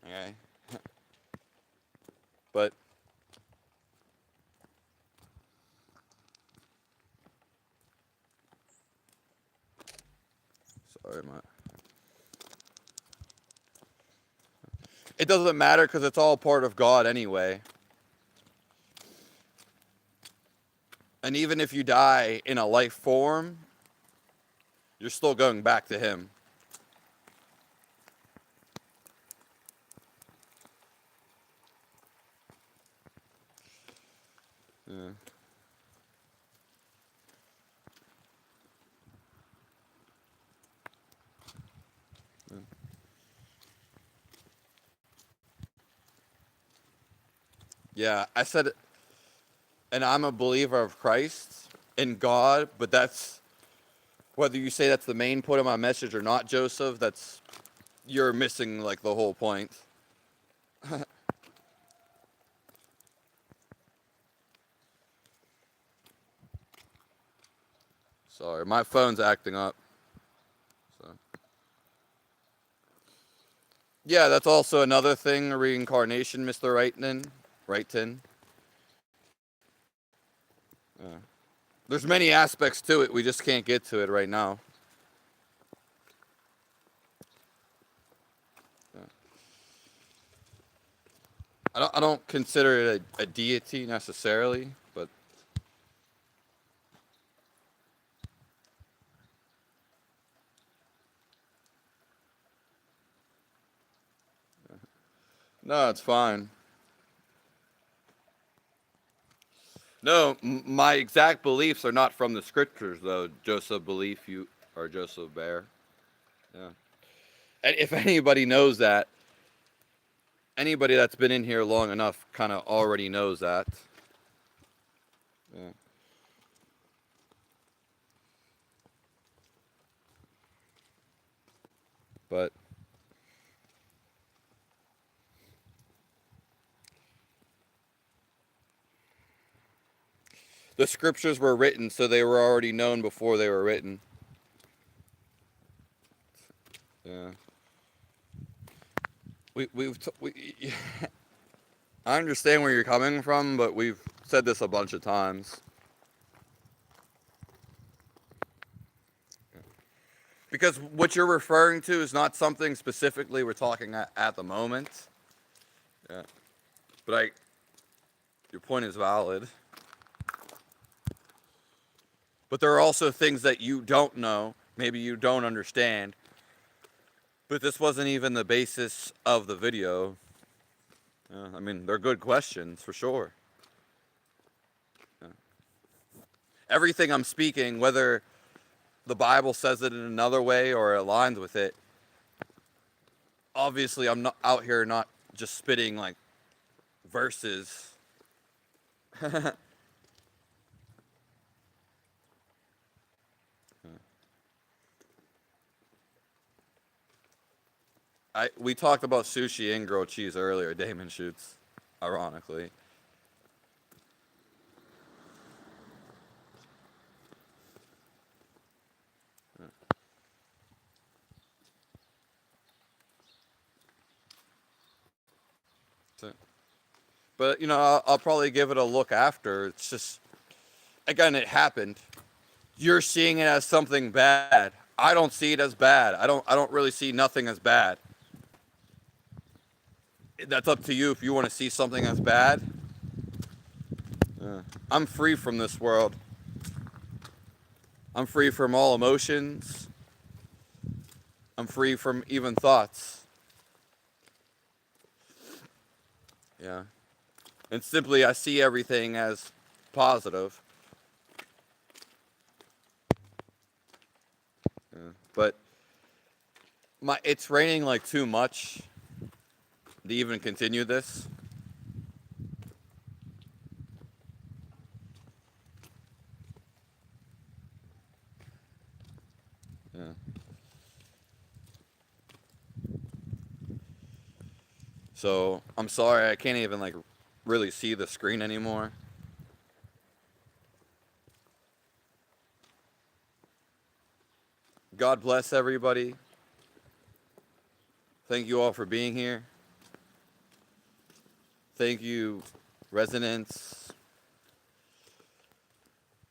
Okay? But sorry, it doesn't matter because it's all part of God anyway. And even if you die in a life form, you're still going back to him. Yeah. Yeah, I said, and I'm a believer of Christ and God, but that's, whether you say that's the main point of my message or not, Joseph, you're missing like the whole point. Sorry, my phone's acting up. So. Yeah, that's also another thing, reincarnation, Mr. Wrighton. There's many aspects to it, we just can't get to it right now. I don't consider it a deity necessarily, but no, it's fine. No, my exact beliefs are not from the scriptures, though. Joseph Belief, you or Joseph Bear. Yeah. And if anybody knows that, Anybody that's been in here long enough kind of already knows that. Yeah. But the scriptures were written, so they were already known before they were written. Yeah. I understand where you're coming from, but we've said this a bunch of times. Because what you're referring to is not something specifically we're talking at the moment. Yeah. But your point is valid. But there are also things that you don't know, maybe you don't understand. But this wasn't even the basis of the video. I mean, they're good questions for sure. Yeah. Everything I'm speaking, whether the Bible says it in another way or it aligns with it, obviously I'm not out here not just spitting like verses. We talked about sushi and grilled cheese earlier. Damon shoots, ironically. But you know, I'll probably give it a look after. It's just, again, it happened. You're seeing it as something bad. I don't see it as bad. I don't really see nothing as bad. That's up to you if you want to see something as bad. I'm free from this world. I'm free from all emotions. I'm free from even thoughts. Yeah. And simply I see everything as positive. Yeah. But it's raining like too much to even continue this. Yeah. So I'm sorry, I can't even like really see the screen anymore. God bless everybody. Thank you all for being here. Thank you, residents,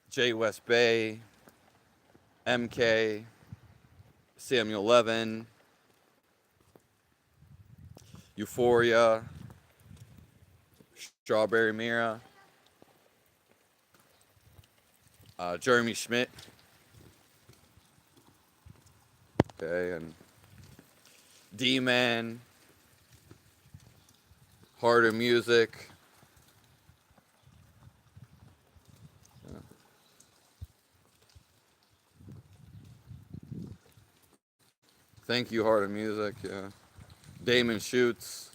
J. West Bay, MK, Samuel Levin, Euphoria, Strawberry Mira, Jeremy Schmidt. Okay, and D-Man, Heart of Music. Thank you, Heart of Music. Yeah. Damon Shoots.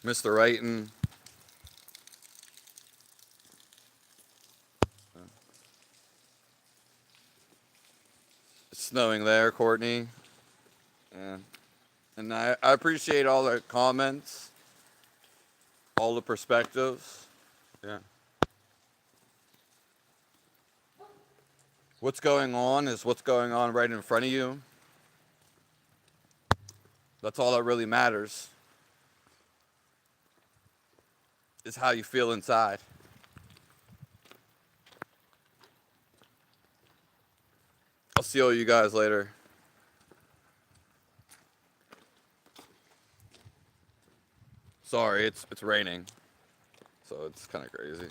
Mr. Wrighton. It's snowing there, Courtney. Yeah. And I appreciate all the comments, all the perspectives. Yeah. What's going on is what's going on right in front of you. That's all that really matters. Is how you feel inside. I'll see all you guys later. Sorry, it's raining. So it's kind of crazy.